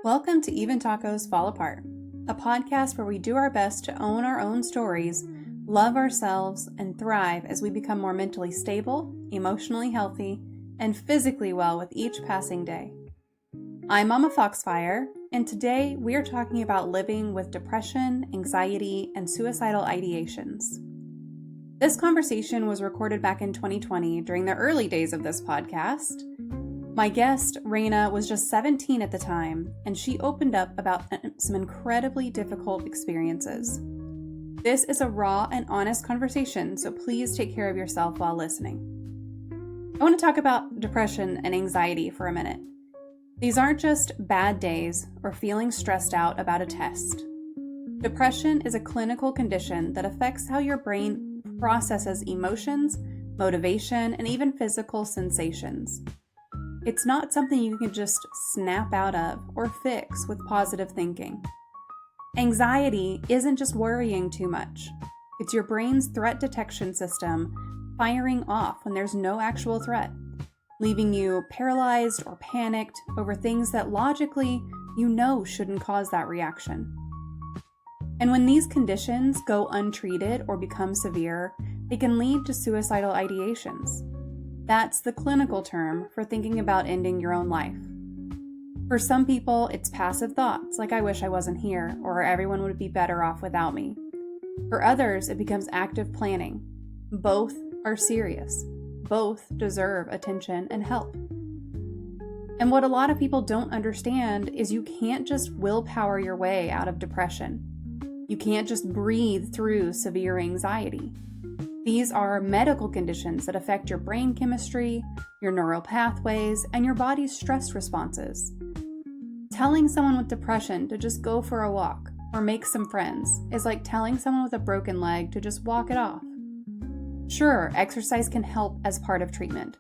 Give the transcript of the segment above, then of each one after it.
Welcome to Even Tacos Fall Apart, a podcast where we do our best to own our own stories, love ourselves, and thrive as we become more mentally stable, emotionally healthy, and physically well with each passing day. I'm MommaFoxFire, and today we are talking about living with depression, anxiety, and suicidal ideations. This conversation was recorded back in 2020 during the early days of this podcast. My guest, Reinna, was just 17 at the time, and she opened up about some incredibly difficult experiences. This is a raw and honest conversation, so please take care of yourself while listening. I want to talk about depression and anxiety for a minute. These aren't just bad days or feeling stressed out about a test. Depression is a clinical condition that affects how your brain processes emotions, motivation, and even physical sensations. It's not something you can just snap out of or fix with positive thinking. Anxiety isn't just worrying too much. It's your brain's threat detection system firing off when there's no actual threat, leaving you paralyzed or panicked over things that logically you know shouldn't cause that reaction. And when these conditions go untreated or become severe, they can lead to suicidal ideations. That's the clinical term for thinking about ending your own life. For some people, it's passive thoughts like I wish I wasn't here or everyone would be better off without me. For others, it becomes active planning. Both are serious. Both deserve attention and help. And what a lot of people don't understand is you can't just willpower your way out of depression. You can't just breathe through severe anxiety. These are medical conditions that affect your brain chemistry, your neural pathways, and your body's stress responses. Telling someone with depression to just go for a walk or make some friends is like telling someone with a broken leg to just walk it off. Sure, exercise can help as part of treatment,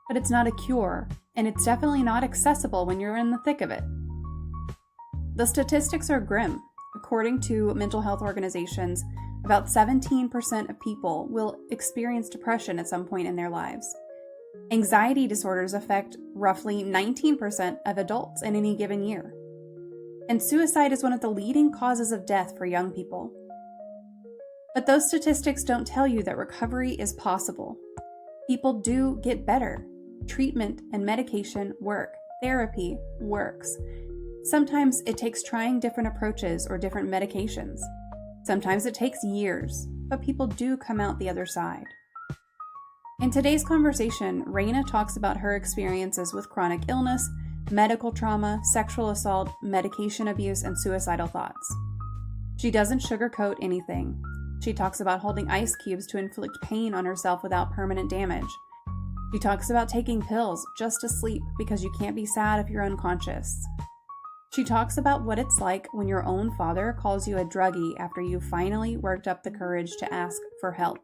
but it's not a cure, and it's definitely not accessible when you're in the thick of it. The statistics are grim. According to mental health organizations, about 17% of people will experience depression at some point in their lives. Anxiety disorders affect roughly 19% of adults in any given year. And suicide is one of the leading causes of death for young people. But those statistics don't tell you that recovery is possible. People do get better. Treatment and medication work. Therapy works. Sometimes it takes trying different approaches or different medications. Sometimes it takes years, but people do come out the other side. In today's conversation, Reinna talks about her experiences with chronic illness, medical trauma, sexual assault, medication abuse, and suicidal thoughts. She doesn't sugarcoat anything. She talks about holding ice cubes to inflict pain on herself without permanent damage. She talks about taking pills just to sleep because you can't be sad if you're unconscious. She talks about what it's like when your own father calls you a druggie after you finally worked up the courage to ask for help.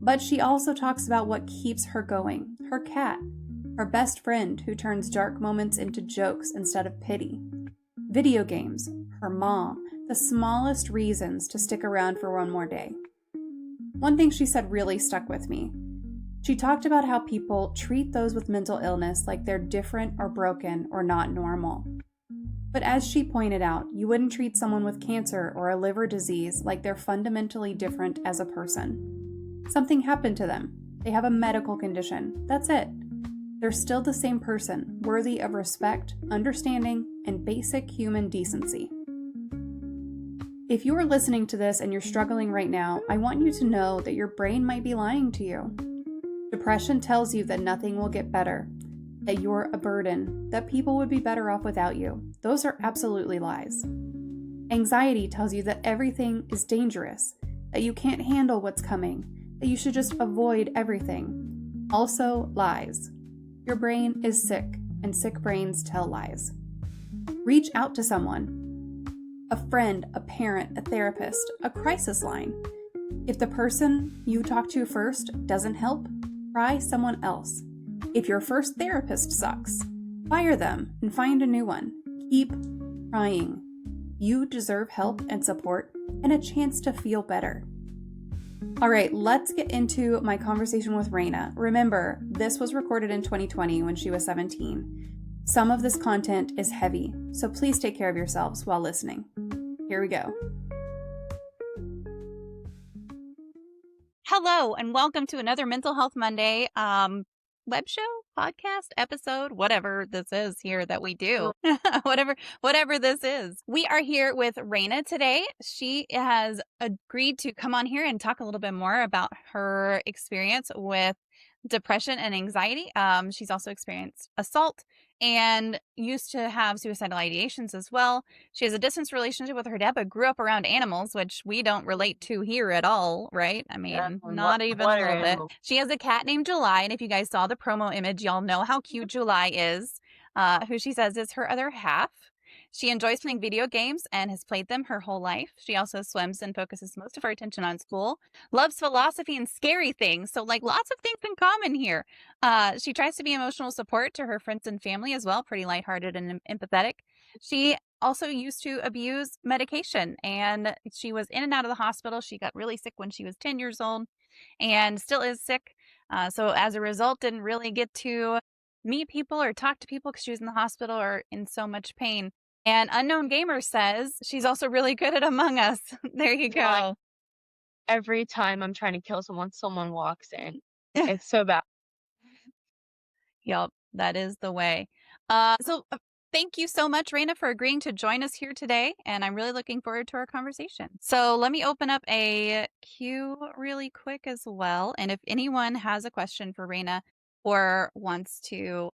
But she also talks about what keeps her going, her cat, her best friend who turns dark moments into jokes instead of pity, video games, her mom, the smallest reasons to stick around for one more day. One thing she said really stuck with me. She talked about how people treat those with mental illness like they're different or broken or not normal. But as she pointed out, you wouldn't treat someone with cancer or a liver disease like they're fundamentally different as a person. Something happened to them. They have a medical condition. That's it. They're still the same person, worthy of respect, understanding, and basic human decency. If you are listening to this and you're struggling right now, I want you to know that your brain might be lying to you. Depression tells you that nothing will get better, that you're a burden, that people would be better off without you. Those are absolutely lies. Anxiety tells you that everything is dangerous, that you can't handle what's coming, that you should just avoid everything. Also lies. Your brain is sick, and sick brains tell lies. Reach out to someone. A friend, a parent, a therapist, a crisis line. If the person you talk to first doesn't help, try someone else. If your first therapist sucks, fire them and find a new one. Keep trying. You deserve help and support and a chance to feel better. All right, let's get into my conversation with Reinna. Remember, this was recorded in 2020 when she was 17. Some of this content is heavy, so please take care of yourselves while listening. Here we go. Hello, and welcome to another Mental Health Monday web show, podcast, episode, whatever this is here that we do. whatever this is. We are here with Reinna today. She has agreed to come on here and talk a little bit more about her experience with depression and anxiety. She's also experienced assault and used to have suicidal ideations as well. She has a distance relationship with her dad, but grew up around animals, which we don't relate to here at all, right? I mean, not even a little bit. She has a cat named July, and if you guys saw the promo image, y'all know how cute July is, who she says is her other half. She enjoys playing video games and has played them her whole life. She also swims and focuses most of her attention on school. Loves philosophy and scary things. So like lots of things in common here. She tries to be emotional support to her friends and family as well. Pretty lighthearted and empathetic. She also used to abuse medication, and she was in and out of the hospital. She got really sick when she was 10 years old and still is sick. So as a result, didn't really get to meet people or talk to people because she was in the hospital or in so much pain. And Unknown Gamer says she's also really good at Among Us. There you go. Every time I'm trying to kill someone, someone walks in. It's so bad. Yep, that is the way. So thank you so much, Reinna, for agreeing to join us here today. And I'm really looking forward to our conversation. So let me open up a queue really quick as well. And if anyone has a question for Reinna or wants to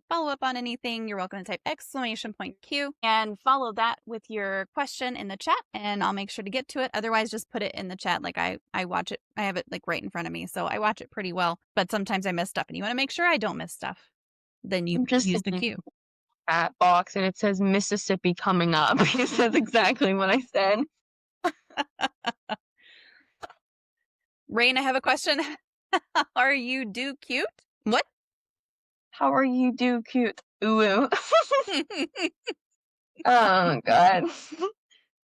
follow up on anything, you're welcome to type !Q and follow that with your question in the chat, and I'll make sure to get to it. Otherwise, just put it in the chat. Like I watch it. I have it like right in front of me, so I watch it pretty well. But sometimes I miss stuff, and you want to make sure I don't miss stuff. Then you just use the Q. Chat box, and it says Mississippi coming up. It says exactly what I said. Rain, I have a question. Are you do cute? What? How are you do cute? Ooh. Oh, God.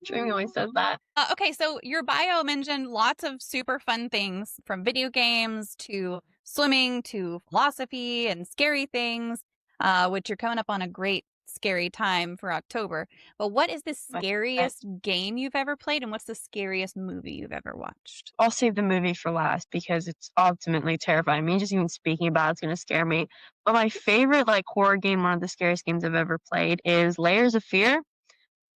Dreamy always says that. Okay, so your bio mentioned lots of super fun things, from video games to swimming to philosophy and scary things, which you're coming up on a great scary time for October. But what is the scariest game you've ever played, and what's the scariest movie you've ever watched? I'll save the movie for last because it's ultimately terrifying. I mean, just even speaking about it's going to scare me. But my favorite horror game, one of the scariest games I've ever played, is Layers of Fear.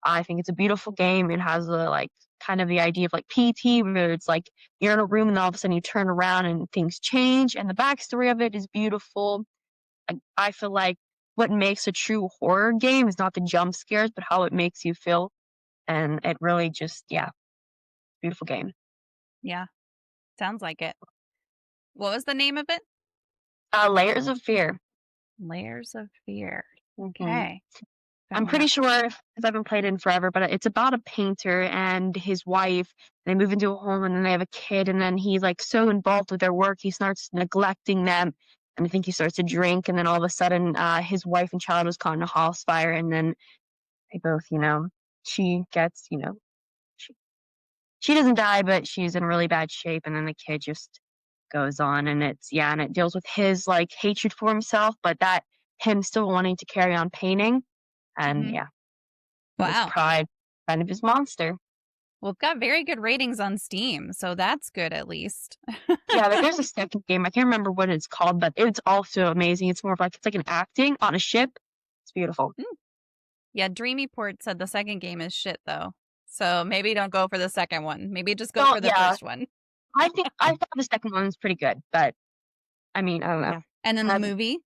I think it's a beautiful game. It has kind of the idea of PT, where it's like you're in a room and all of a sudden you turn around and things change, and the backstory of it is beautiful. I feel like what makes a true horror game is not the jump scares, but how it makes you feel. And it really just, beautiful game. Yeah, sounds like it. What was the name of it? Layers of Fear. Layers of Fear. Mm-hmm. Okay. I'm pretty sure, because I haven't played it in forever, but it's about a painter and his wife. They move into a home and then they have a kid, and then he's so involved with their work, he starts neglecting them. And I think he starts to drink, and then all of a sudden, his wife and child was caught in a house fire, and then they both, she gets, she doesn't die, but she's in really bad shape, and then the kid just goes on, and and it deals with his hatred for himself, but that him still wanting to carry on painting, and wow, his pride, kind of his monster. Well, it's got very good ratings on Steam, so that's good at least. There's a second game. I can't remember what it's called, but it's also amazing. It's more of it's like an acting on a ship. It's beautiful. Yeah, Dreamyport said the second game is shit, though. So maybe don't go for the second one. Maybe just go for the first one. I thought the second one was pretty good, but I mean, I don't know. Yeah. And then the movie?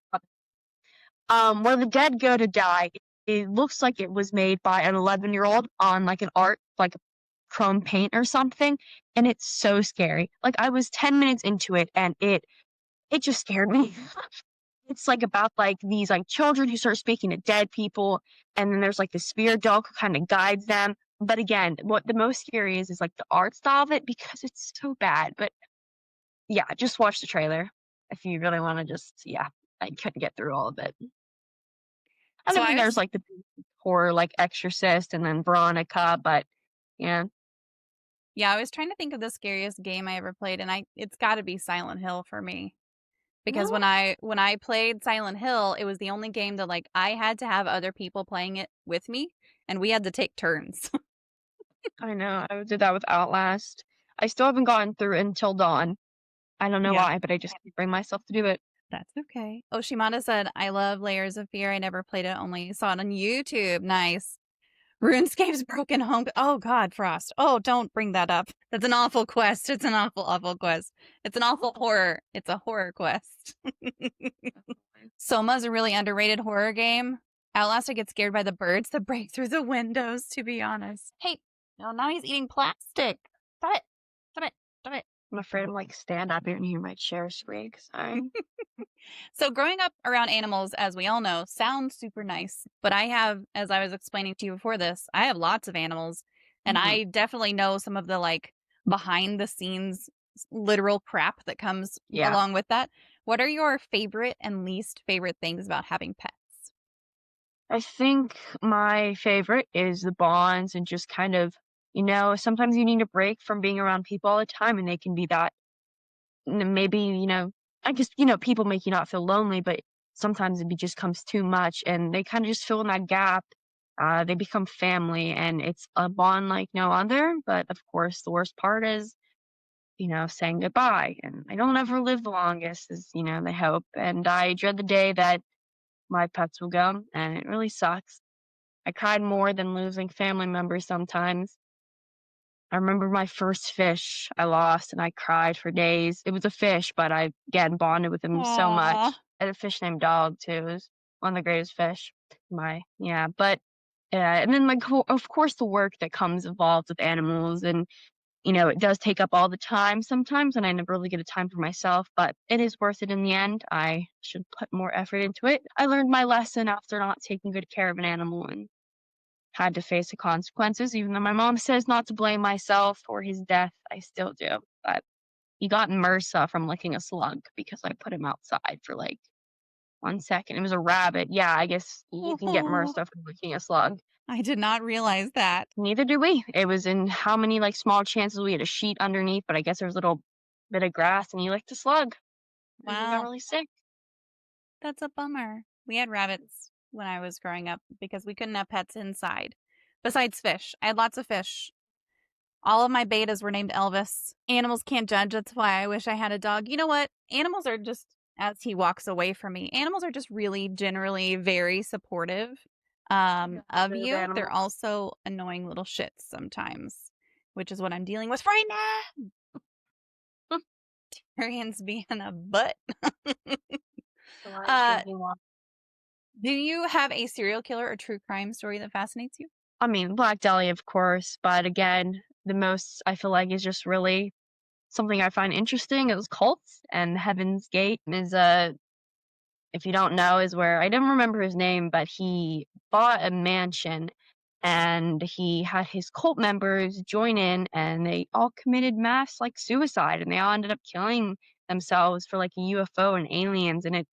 Where the dead go to die, it looks like it was made by an 11-year-old on an art, a chrome paint or something, and it's so scary. I was 10 minutes into it, and it just scared me. It's about these children who start speaking to dead people, and then there's the spirit dog who kind of guides them. But again, what the most scary is the art style of it, because it's so bad. But yeah, just watch the trailer if you really want to I couldn't get through all of it. And then there's the horror Exorcist and then Veronica, but yeah. Yeah, I was trying to think of the scariest game I ever played, and it's got to be Silent Hill for me. Because No. when I played Silent Hill, it was the only game that like I had to have other people playing it with me, and we had to take turns. I know. I did that with Outlast. I still haven't gotten through Until Dawn. I don't know Yeah. why, but I just can't bring myself to do it. That's okay. Oh, Shimada said, I love Layers of Fear. I never played it, only saw it on YouTube. Nice. RuneScape's Broken Home. Oh, God, Frost. Oh, don't bring that up. That's an awful quest. It's an awful, awful quest. It's an awful horror. It's a horror quest. Soma's a really underrated horror game. Outlast, I get scared by the birds that break through the windows, to be honest. Hey, no, now he's eating plastic. Stop it. Stop it. Stop it. I'm afraid I'm like stand up here and hear my chair squeak. Sorry. So growing up around animals, as we all know, sounds super nice. But I have, as I was explaining to you before this, I have lots of animals. And I definitely know some of the like behind the scenes literal crap that comes along with that. What are your favorite and least favorite things about having pets? I think my favorite is the bonds and just kind of, sometimes you need a break from being around people all the time and they can be that maybe, I guess, people make you not feel lonely, but sometimes it just comes too much and they kind of just fill in that gap. They become family and it's a bond like no other. But of course, the worst part is, saying goodbye. And I don't ever live the longest, as, they hope. And I dread the day that my pets will go, and it really sucks. I cried more than losing family members sometimes. I remember my first fish I lost, and I cried for days. It was a fish, but I, again, bonded with him so much. Aw. I had a fish named Dog, too. It was one of the greatest fish. But, and then, like, of course, the work that comes involved with animals, and, it does take up all the time sometimes, and I never really get a time for myself, but it is worth it in the end. I should put more effort into it. I learned my lesson after not taking good care of an animal and had to face the consequences, even though my mom says not to blame myself for his death. I still do. But he got MRSA from licking a slug because I put him outside for like 1 second. It was a rabbit. Yeah, I guess you can get MRSA from licking a slug. I did not realize that. Neither do we. It was in how many like small chances we had a sheet underneath, but I guess there was a little bit of grass and he licked a slug. And he got Wow. really sick. That's a bummer. We had rabbits when I was growing up because we couldn't have pets inside. Besides fish. I had lots of fish. All of my betas were named Elvis. Animals can't judge. That's why I wish I had a dog. You know what? Animals are just, as he walks away from me, animals are just really generally very supportive of you. Animals. They're also annoying little shits sometimes, which is what I'm dealing with right now. Tyrian's being a butt. Do you have a serial killer or true crime story that fascinates you? I mean, Black Dahlia, of course, but again, the most I feel like is just really something I find interesting is cults, and Heaven's Gate is if you don't know, is where I don't remember his name, but he bought a mansion and he had his cult members join in and they all committed mass like suicide and they all ended up killing themselves for like a UFO and aliens and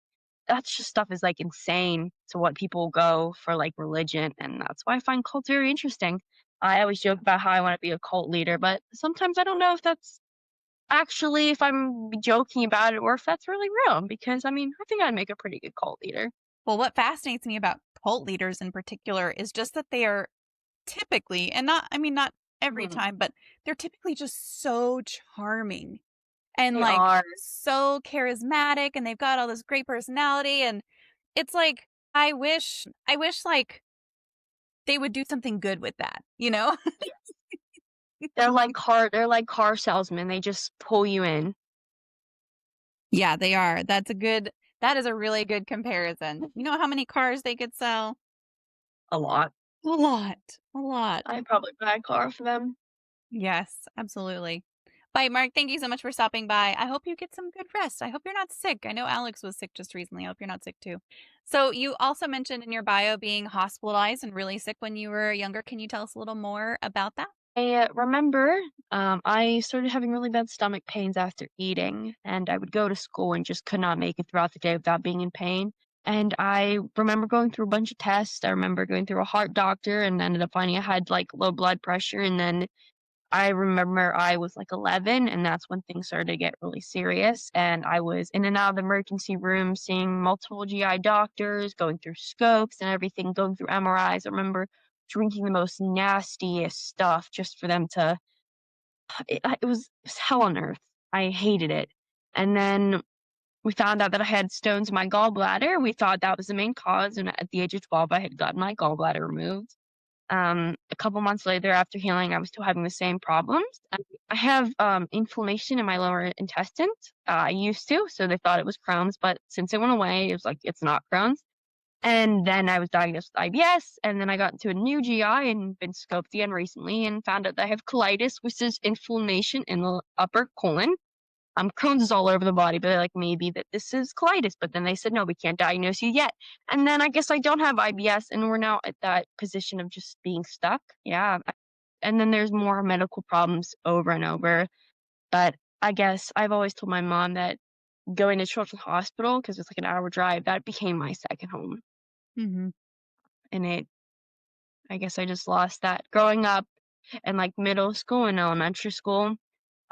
that's just stuff is like insane to what people go for like religion and that's why I find cults very interesting. I always joke about how I want to be a cult leader, but sometimes I don't know if that's actually if I'm joking about it or if that's really real because I mean I think I'd make a pretty good cult leader. Well, what fascinates me about cult leaders in particular is just that they are typically, and not every time, but they're typically just so charming and They like are. so charismatic and they've got all this great personality and it's like I wish like they would do something good with that, you know? They're like car salesmen. They just pull you in. Yeah, they are. That is a really good comparison. You know how many cars they could sell? A lot. A lot. A lot. I'd probably buy a car for them. Yes, absolutely. Bye, Mark. Thank you so much for stopping by. I hope you get some good rest. I hope you're not sick. I know Alex was sick just recently. I hope you're not sick too. So you also mentioned in your bio being hospitalized and really sick when you were younger. Can you tell us a little more about that? I remember I started having really bad stomach pains after eating, and I would go to school and just could not make it throughout the day without being in pain. And I remember going through a bunch of tests. I remember going through a heart doctor and ended up finding I had like low blood pressure. And then I remember I was like 11, and that's when things started to get really serious. And I was in and out of the emergency room, seeing multiple GI doctors, going through scopes and everything, going through MRIs. I remember drinking the most nastiest stuff just for them to. It was hell on earth. I hated it. And then we found out that I had stones in my gallbladder. We thought that was the main cause, and at the age of 12, I had gotten my gallbladder removed. A couple months later, after healing, I was still having the same problems. I have inflammation in my lower intestines. I used to, so they thought it was Crohn's, but since it went away, it was like, it's not Crohn's. And then I was diagnosed with IBS, and then I got into a new GI and been scoped again recently and found out that I have colitis, which is inflammation in the upper colon. Crohn's is all over the body, but they're like, maybe that this is colitis. But then they said, no, we can't diagnose you yet. And then I guess I don't have IBS, and we're now at that position of just being stuck. Yeah. And then there's more medical problems over and over. But I guess I've always told my mom that going to children's hospital, because it's like an hour drive, that became my second home. Mm-hmm. And I guess I just lost that. Growing up in like middle school and elementary school,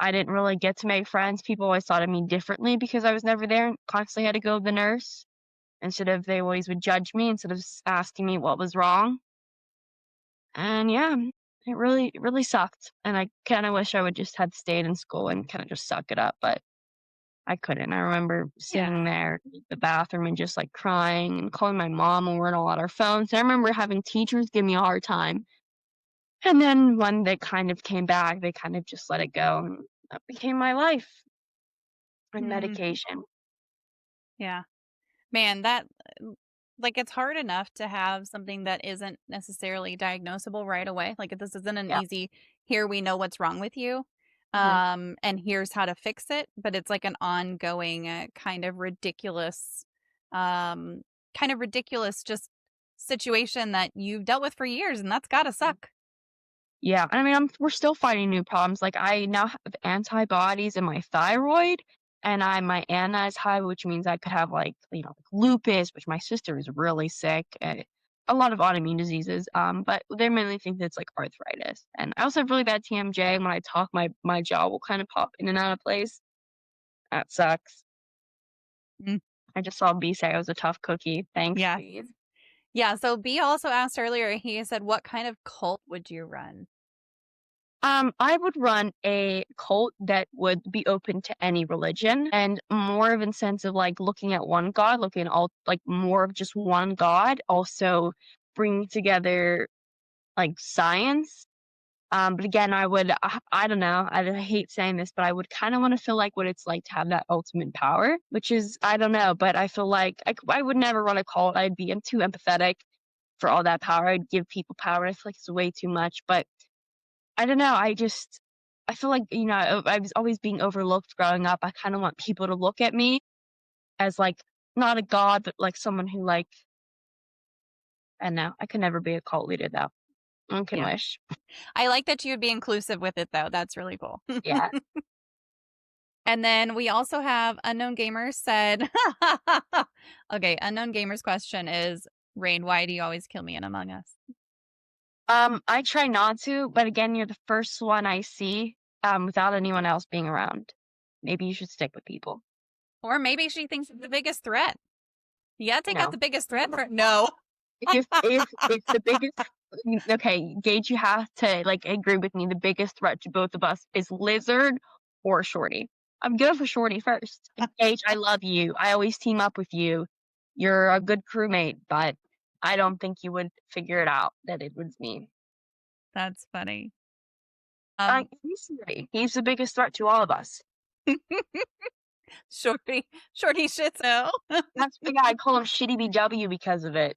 I didn't really get to make friends. People always thought of me differently because I was never there and constantly had to go to the nurse. They always would judge me instead of asking me what was wrong. And yeah, it really sucked. And I kind of wish I would just had stayed in school and kind of just suck it up, but I couldn't. I remember sitting there in the bathroom and just like crying and calling my mom when we weren't all on our phones. And I remember having teachers give me a hard time. And then when they kind of came back, they kind of just let it go. And that became my life. And medication. Yeah. Man, that like it's hard enough to have something that isn't necessarily diagnosable right away. Like this isn't an Yeah. easy, here we know what's wrong with you. Mhm. And here's how to fix it, but it's like an ongoing um kind of ridiculous just situation that you've dealt with for years, and that's got to suck. Yeah, I mean, we're still fighting new problems. Like, I now have antibodies in my thyroid, and my ANA is high, which means I could have like lupus, which my sister is really sick, and a lot of autoimmune diseases. But they mainly think that it's like arthritis. And I also have really bad TMJ. And when I talk, my jaw will kind of pop in and out of place. That sucks. Mm. I just saw B say I was a tough cookie. Thanks, Yeah. Steve. Yeah, so B also asked earlier, he said, what kind of cult would you run? I would run a cult that would be open to any religion and more of a sense of like looking at one God, looking at all like more of just one God, also bringing together like science. But again, I don't know, I hate saying this, but I would kind of want to feel like what it's like to have that ultimate power, which is, I don't know, but I feel like I would never run a cult. I'd be too empathetic for all that power. I'd give people power. I feel like it's way too much, but I don't know, I feel like, I was always being overlooked growing up. I kinda want people to look at me as, like, not a god, but, like, someone who, like I don't know. I could never be a cult leader, though. One can Yeah. wish. I like that you'd be inclusive with it, though. That's really cool. Yeah. And then we also have Unknown Gamers said, okay, Unknown Gamers question is, Rain, why do you always kill me in Among Us? I try not to, but again, you're the first one I see, without anyone else being around. Maybe you should stick with people. Or maybe she thinks it's the biggest threat. You gotta take out No. the biggest threat for no. If the biggest okay, Gage, you have to, like, agree with me, the biggest threat to both of us is Lizard or Shorty. I'm going for Shorty first. Gage, I love you. I always team up with you. You're a good crewmate, but I don't think you would figure it out that it was me. That's funny. He's Shorty. He's the biggest threat to all of us. Shorty Shitzo. That's yeah, I call him Shitty BW because of it.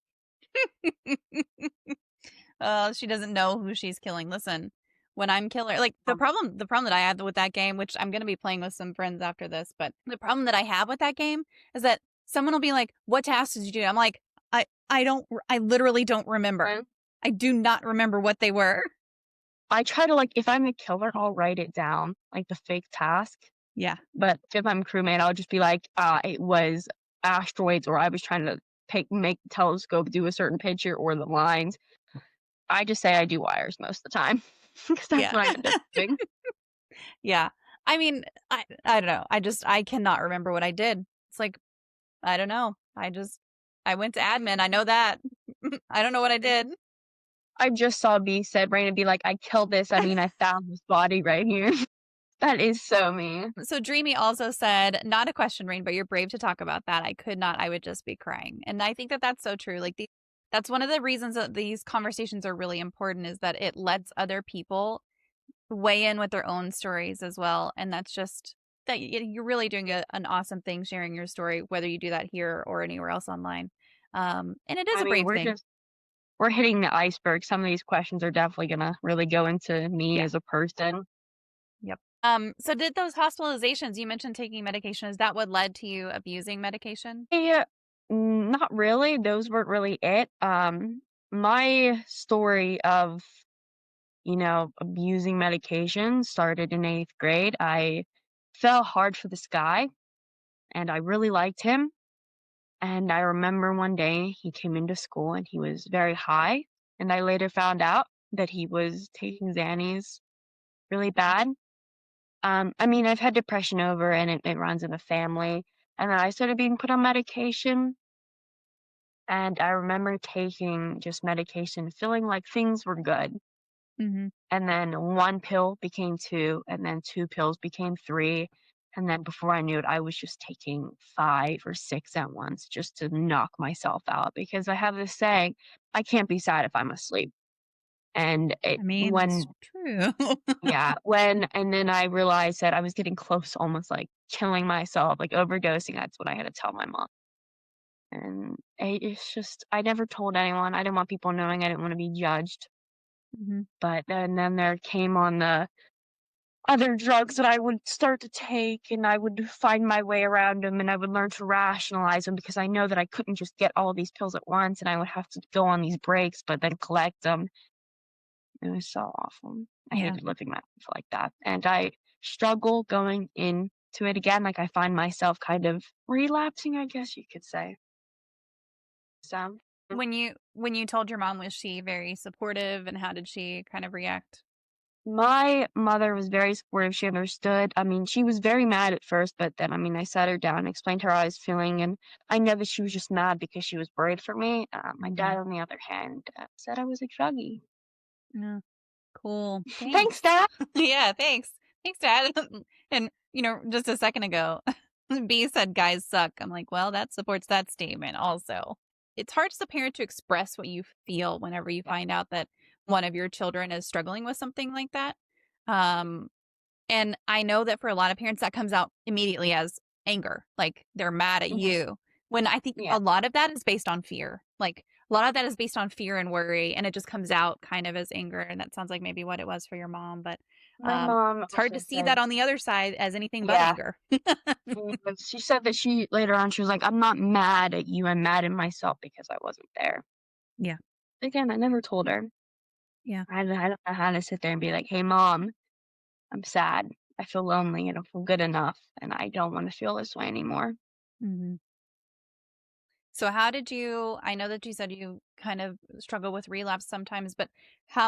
She doesn't know who she's killing. Listen, when I'm killer, like the problem that I have with that game, which I'm gonna be playing with some friends after this, but the problem that I have with that game is that someone will be like, "What tasks did you do?" I'm like, I literally don't remember. Right? I do not remember what they were. I try to, like, if I'm a killer, I'll write it down, like the fake task. Yeah. But if I'm a crewmate, I'll just be like, it was asteroids, or I was trying to make the telescope do a certain picture, or the lines. I just say I do wires most of the time. because that's Yeah. what I ended up doing. Yeah. I mean, I don't know. I cannot remember what I did. It's like, I don't know. I went to admin. I know that. I don't know what I did. I just saw B said Reinna be like, "I killed this. I mean, I found this body right here." That is so me. So Dreamy also said, not a question, Rain, but you're brave to talk about that. I could not. I would just be crying. And I think that that's so true. Like that's one of the reasons that these conversations are really important is that it lets other people weigh in with their own stories as well. And that's just that you're really doing an awesome thing sharing your story, whether you do that here or anywhere else online. And it is I a mean, brave thing. we're hitting the iceberg. Some of these questions are definitely gonna really go into me Yeah. as a person. Yep. So did those hospitalizations, you mentioned taking medication, is that what led to you abusing medication? Yeah, not really. Those weren't really it. My story of, abusing medication started in 8th grade. I fell hard for this guy and I really liked him. And I remember one day he came into school and he was very high. And I later found out that he was taking Xannies really bad. I mean, I've had depression over and it runs in the family. And then I started being put on medication. And I remember taking just medication, feeling like things were good. Mm-hmm. And then one pill became two, and then two pills became three. And then before I knew it, I was just taking 5 or 6 at once just to knock myself out because I have this saying, I can't be sad if I'm asleep. And I mean, it's true. and then I realized that I was getting close to almost like killing myself, like overdosing. That's what I had to tell my mom. And it's just, I never told anyone. I didn't want people knowing. I didn't want to be judged. Mm-hmm. But then there came on the other drugs that I would start to take, and I would find my way around them, and I would learn to rationalize them because I know that I couldn't just get all of these pills at once, and I would have to go on these breaks, but then collect them. It was so awful. I Yeah. hated living my life like that, and I struggle going into it again. Like I find myself kind of relapsing, I guess you could say. So. When you told your mom, was she very supportive and how did she kind of react? My mother was very supportive, she understood. I mean, she was very mad at first, but then, I mean, I sat her down and explained to her how I was feeling, and I know that she was just mad because she was worried for me. My dad, on the other hand, said I was a druggie. Yeah. Cool. Thanks, Thanks. Dad. Yeah, thanks. Thanks, Dad. And, just a second ago, B said guys suck. I'm like, well, that supports that statement also. It's hard as a parent to express what you feel whenever you Yeah. find out that one of your children is struggling with something like that. Um, and I know that for a lot of parents, that comes out immediately as anger, like they're mad at Mhm. you. When I think Yeah. a lot of that is based on fear. Like a lot of that is based on fear and worry, and it just comes out kind of as anger. And that sounds like maybe what it was for your mom. But My mom it's hard also to see said, that on the other side as anything but yeah, anger. she said that she later on, she was like, I'm not mad at you, I'm mad at myself because I wasn't there. Yeah. Again, I never told her. Yeah. I don't know how to sit there and be like, hey, mom, I'm sad. I feel lonely. I don't feel good enough, and I don't want to feel this way anymore. Hmm. So I know that you said you kind of struggle with relapse sometimes, but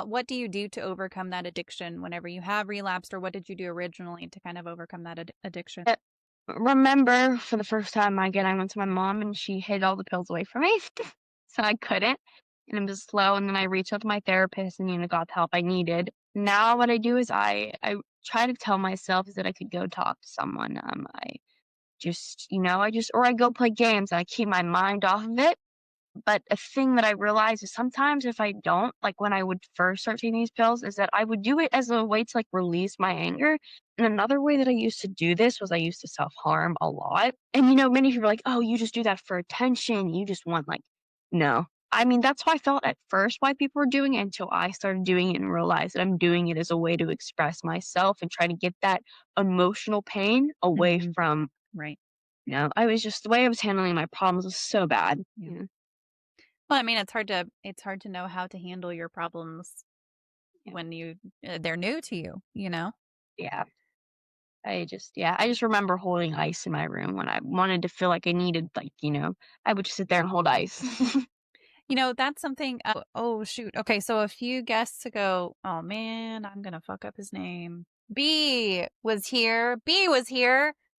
what do you do to overcome that addiction whenever you have relapsed, or what did you do originally to kind of overcome that addiction? Uh, Remember, for the first time, again, I went to my mom, and she hid all the pills away from me, so I couldn't. And it was slow. And then I reached out to my therapist, and got the help I needed. Now, what I do is I try to tell myself is that I could go talk to someone. I just, or I go play games and I keep my mind off of it. But a thing that I realized is sometimes if I don't, like when I would first start taking these pills, is that I would do it as a way to like release my anger. And another way that I used to do this was I used to self-harm a lot. And many people are like, oh, you just do that for attention. You just want like, no. I mean, that's how I felt at first why people were doing it until I started doing it and realized that I'm doing it as a way to express myself and try to get that emotional pain away Hmm. from, Right. I was just the way I was handling my problems was so bad. Yeah. Well, I mean, it's hard to know how to handle your problems Yeah. when they're new to you, you know? Yeah. I just remember holding ice in my room when I wanted to feel like I needed, like, I would just sit there and hold ice. That's something. Oh, shoot. Okay, so a few guests ago, oh man, I'm gonna fuck up his name. B was here.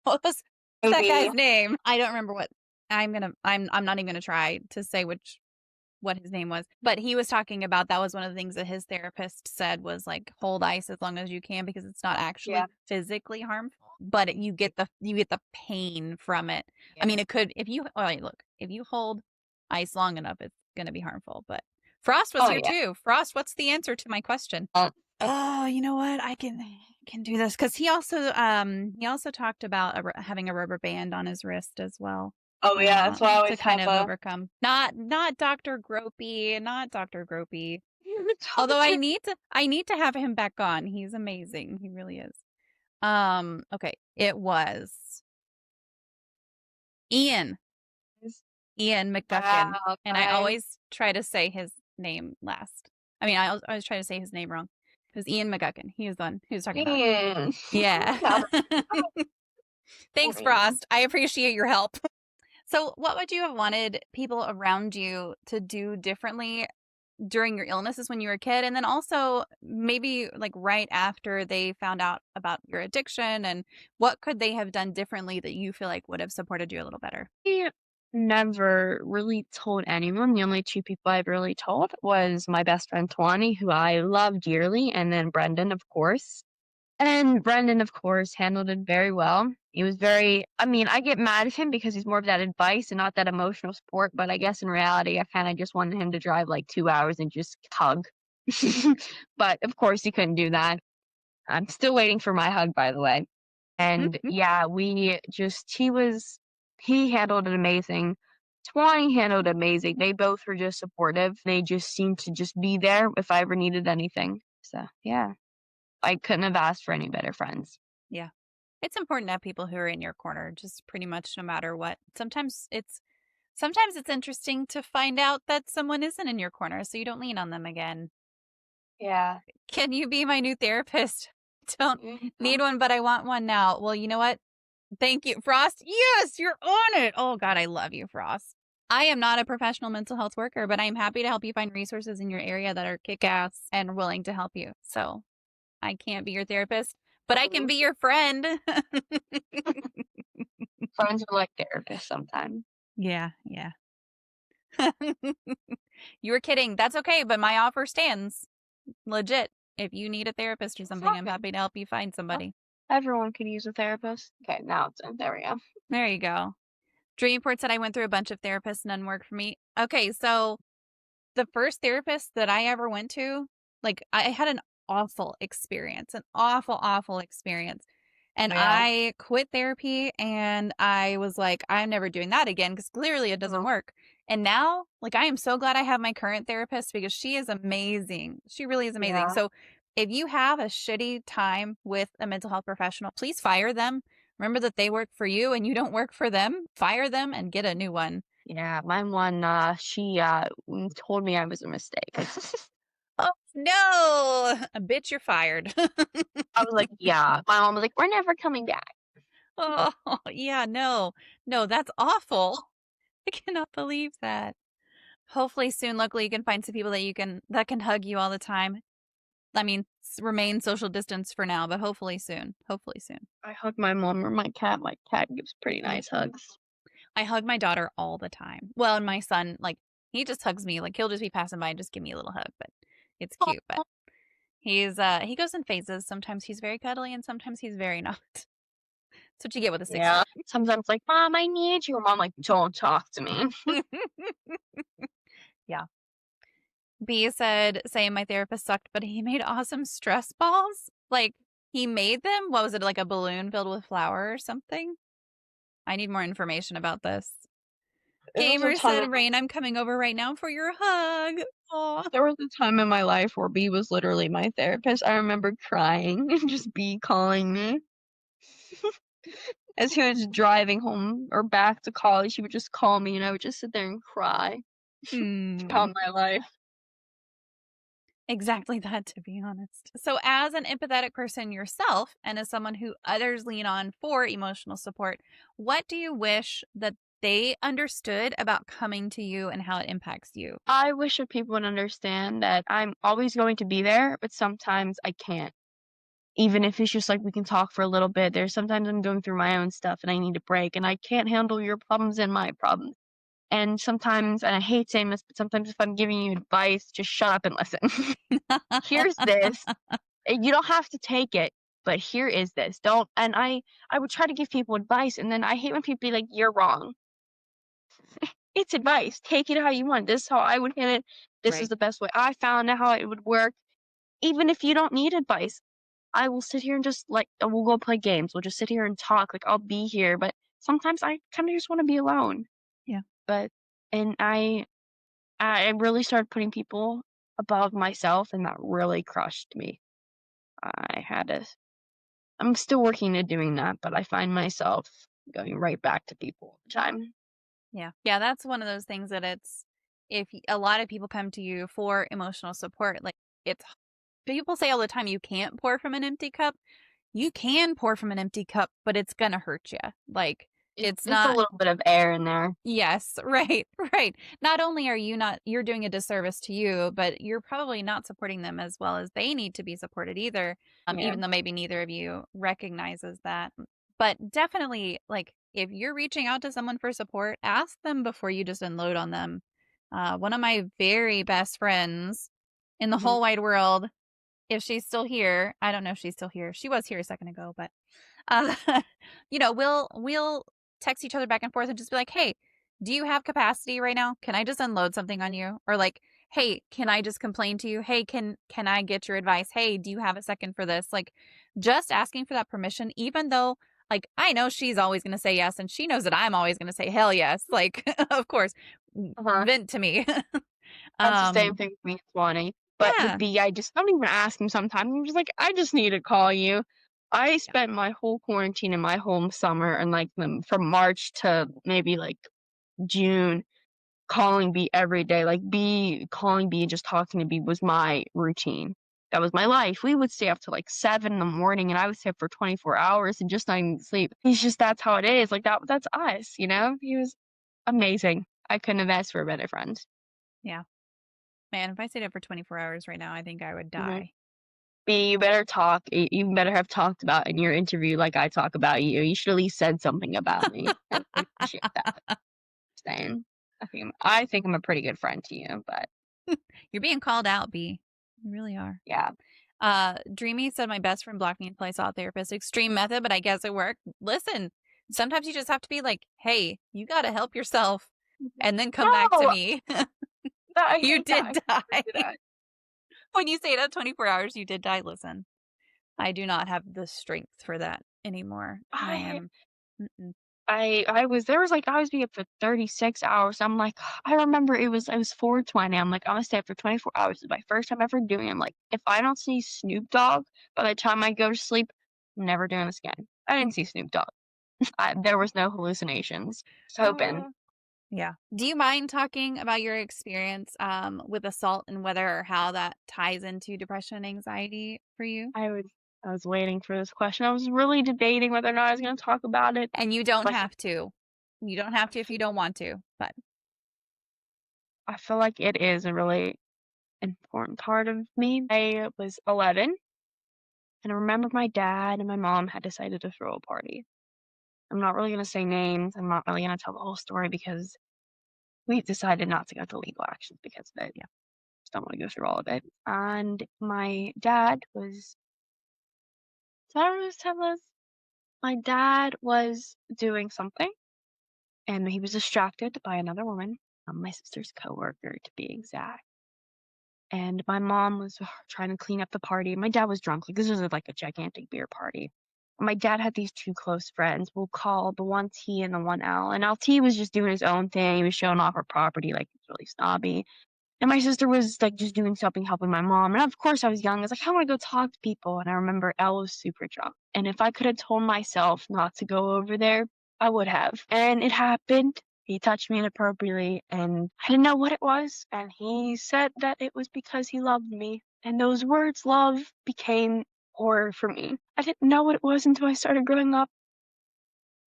What was that guy's name? I don't remember what. I'm not even gonna try to say what his name was, but he was talking about that was one of the things that his therapist said was like hold ice as long as you can because it's not actually physically harmful, but you get the pain from it. Yeah. I mean, it could if you hold ice long enough, it's gonna be harmful. But Frost was here too. Frost, what's the answer to my question? Oh, you know what? I can do this because he also talked about having a rubber band on his wrist as well. Oh yeah, that's why I always to kind of overcome. Not Dr. Gropey, not Dr. Gropey. Although I need to have him back on. He's amazing. He really is. Okay, it was Ian McGuckin, and I always try to say his name last. I mean, I always try to say his name wrong. It was Ian McGuckin. He was the one who was talking about it. Yeah. Thanks, Frost. I appreciate your help. So what would you have wanted people around you to do differently during your illnesses when you were a kid? And then also maybe like right after they found out about your addiction, and what could they have done differently that you feel like would have supported you a little better? I never really told anyone. The only two people I've really told was my best friend Tawani, who I love dearly, and then Brendan, of course. And Brendan, of course, handled it very well. He was I get mad at him because he's more of that advice and not that emotional support, but I guess in reality, I kind of just wanted him to drive like 2 hours and just hug. But of course, he couldn't do that. I'm still waiting for my hug, by the way. And yeah, he handled it amazing. Twine handled it amazing. They both were just supportive. They just seemed to just be there if I ever needed anything. So yeah. I couldn't have asked for any better friends. Yeah. It's important to have people who are in your corner, just pretty much no matter what. Sometimes it's interesting to find out that someone isn't in your corner, so you don't lean on them again. Yeah. Can you be my new therapist? Don't need one, but I want one now. Well, you know what? Thank you, Frost. Yes, you're on it. Oh, God, I love you, Frost. I am not a professional mental health worker, but I'm happy to help you find resources in your area that are kick-ass and willing to help you. So I can't be your therapist, but I can be your friend. Friends are like therapists sometimes. Yeah. You were kidding. That's okay, but my offer stands. Legit. If you need a therapist or something, I'm happy to help you find somebody. Everyone could use a therapist. Okay, now it's in. There we go. There you go. Dreamport said I went through a bunch of therapists, none worked for me. Okay, so the first therapist that I ever went to, like, I had an awful experience, an awful experience. And I quit therapy and I was like, I'm never doing that again because clearly it doesn't work. And now, like, I am so glad I have my current therapist because she is amazing. She really is amazing. Yeah. So if you have a shitty time with a mental health professional, please fire them. Remember that they work for you and you don't work for them. Fire them and get a new one. Yeah, my one, she told me I was a mistake. Oh, no. Bitch, you're fired. I was like, yeah. My mom was like, we're never coming back. Oh, yeah, no, that's awful. I cannot believe that. Hopefully soon, luckily, you can find some people that can hug you all the time. I mean, remain social distance for now, but hopefully soon. I hug my mom or my cat. My cat gives pretty nice hugs. I hug my daughter all the time. Well, and my son, like, he just hugs me. Like, he'll just be passing by and just give me a little hug, but it's cute. But he goes in phases. Sometimes he's very cuddly and sometimes he's very not. That's what you get with a 6-year-old. Yeah. Sometimes like, Mom, I need you. Mom, like, don't talk to me. Yeah. B said, saying my therapist sucked, but he made awesome stress balls. Like, he made them? What was it, like a balloon filled with flour or something? I need more information about this. Gamer said, Rain, I'm coming over right now for your hug. Aww. There was a time in my life where B was literally my therapist. I remember crying and just B calling me. As he was driving home or back to college, he would just call me and I would just sit there and cry about my life. Exactly that, to be honest. So as an empathetic person yourself and as someone who others lean on for emotional support, what do you wish that they understood about coming to you and how it impacts you. I wish that people would understand that I'm always going to be there, but sometimes I can't. Even if it's just like we can talk for a little bit. There's sometimes I'm going through my own stuff and I need a break and I can't handle your problems and my problems. And sometimes, and I hate saying this, but sometimes if I'm giving you advice, just shut up and listen. Here's this. You don't have to take it, but here is this. Don't. And I would try to give people advice, and then I hate when people be like, "You're wrong." It's advice. Take it how you want. This is how I would hit it. This is Right. the best way I found out how it would work. Even if you don't need advice, I will sit here and just like we'll go play games. We'll just sit here and talk. Like I'll be here, but sometimes I kind of just want to be alone. Yeah. But and I really started putting people above myself, and that really crushed me. I had to. I'm still working at doing that, but I find myself going right back to people all the time. Yeah. Yeah, that's one of those things that it's a lot of people come to you for emotional support, like it's people say all the time you can't pour from an empty cup. You can pour from an empty cup, but it's gonna hurt you. Like it's Just a not. little bit of air in there. Yes, right, right. Not only are you're doing a disservice to you, but you're probably not supporting them as well as they need to be supported either. Yeah. Even though maybe neither of you recognizes that. But definitely, like if you're reaching out to someone for support, ask them before you just unload on them. One of my very best friends in the Mhm. whole wide world, if she's still here, I don't know if she's still here. She was here a second ago, but uh, we'll text each other back and forth and just be like, "Hey, do you have capacity right now? Can I just unload something on you?" Or like, "Hey, can I just complain to you? Hey, can I get your advice? Hey, do you have a second for this?" Like just asking for that permission, even though like I know she's always going to say yes and she knows that I'm always going to say hell yes. Like, of course, Uh-huh. vent to me. That's the same um, thing with me, it's funny. But with yeah. B, I just don't even ask him sometimes. I'm just like, I just need to call you. I Yeah. spent my whole quarantine and my whole summer and like from March to maybe like June calling B every day. Like B calling B and just talking to B was my routine. That was my life. We would stay up to like 7 in the morning and I would stay up for 24 hours and just not even sleep. He's just that's how it is. Like that's us, you know? He was amazing. I couldn't have asked for a better friend. Yeah. Man, if I stayed up for 24 hours right now, I think I would Mhm. die. B, you better talk. You better have talked about in your interview like I talk about you. You should at least said something about me. I appreciate that. Saying. I think I'm a pretty good friend to you, but You're being called out, B. You really are. yeah. Dreamy said my best friend blocked me until I saw a therapist. Extreme method, but I guess it worked. Listen, sometimes you just have to be like, hey, you got to help yourself and then come back to No, me. I You hate that. did I die. do that. When you stayed up 24 hours, you did die. Listen, I do not have the strength for that anymore. I I am. Mm-mm. I was there was like I was being up for 36 hours. I'm like, I remember it was 4:20. I'm like, I'm gonna stay up for 24 hours. It's my first time ever doing it. I'm like, if I don't see Snoop Dogg by the time I go to sleep, I'm never doing this again. I didn't see Snoop Dogg. There was no hallucinations. Just hoping. Uh, yeah. Do you mind talking about your experience with assault and whether or how that ties into depression and anxiety for you? I was I was waiting for this question. I was really debating whether or not I was gonna talk about it. And you don't But have to. You don't have to if you don't want to, but I feel like it is a really important part of me. I was 11, and I remember my dad and my mom had decided to throw a party. I'm not really gonna say names. I'm not really gonna tell the whole story because we decided not to go to legal actions because of it. yeah. Just don't want to go through all of it. And my dad was. Did I already tell this? My dad was doing something, and he was distracted by another woman, my sister's coworker to be exact. And my mom was trying to clean up the party. My dad was drunk. Like this was like a gigantic beer party. My dad had these two close friends. We'll call the one T and the one L. And LT was just doing his own thing. He was showing off her property, like he's really snobby. And my sister was like just doing something, helping my mom. And of course, I was young. I was like, I want to go talk to people. And I remember Elle was super drunk. And if I could have told myself not to go over there, I would have. And it happened. He touched me inappropriately, and I didn't know what it was. And he said that it was because he loved me. And those words, love, became horror for me. I didn't know what it was until I started growing up.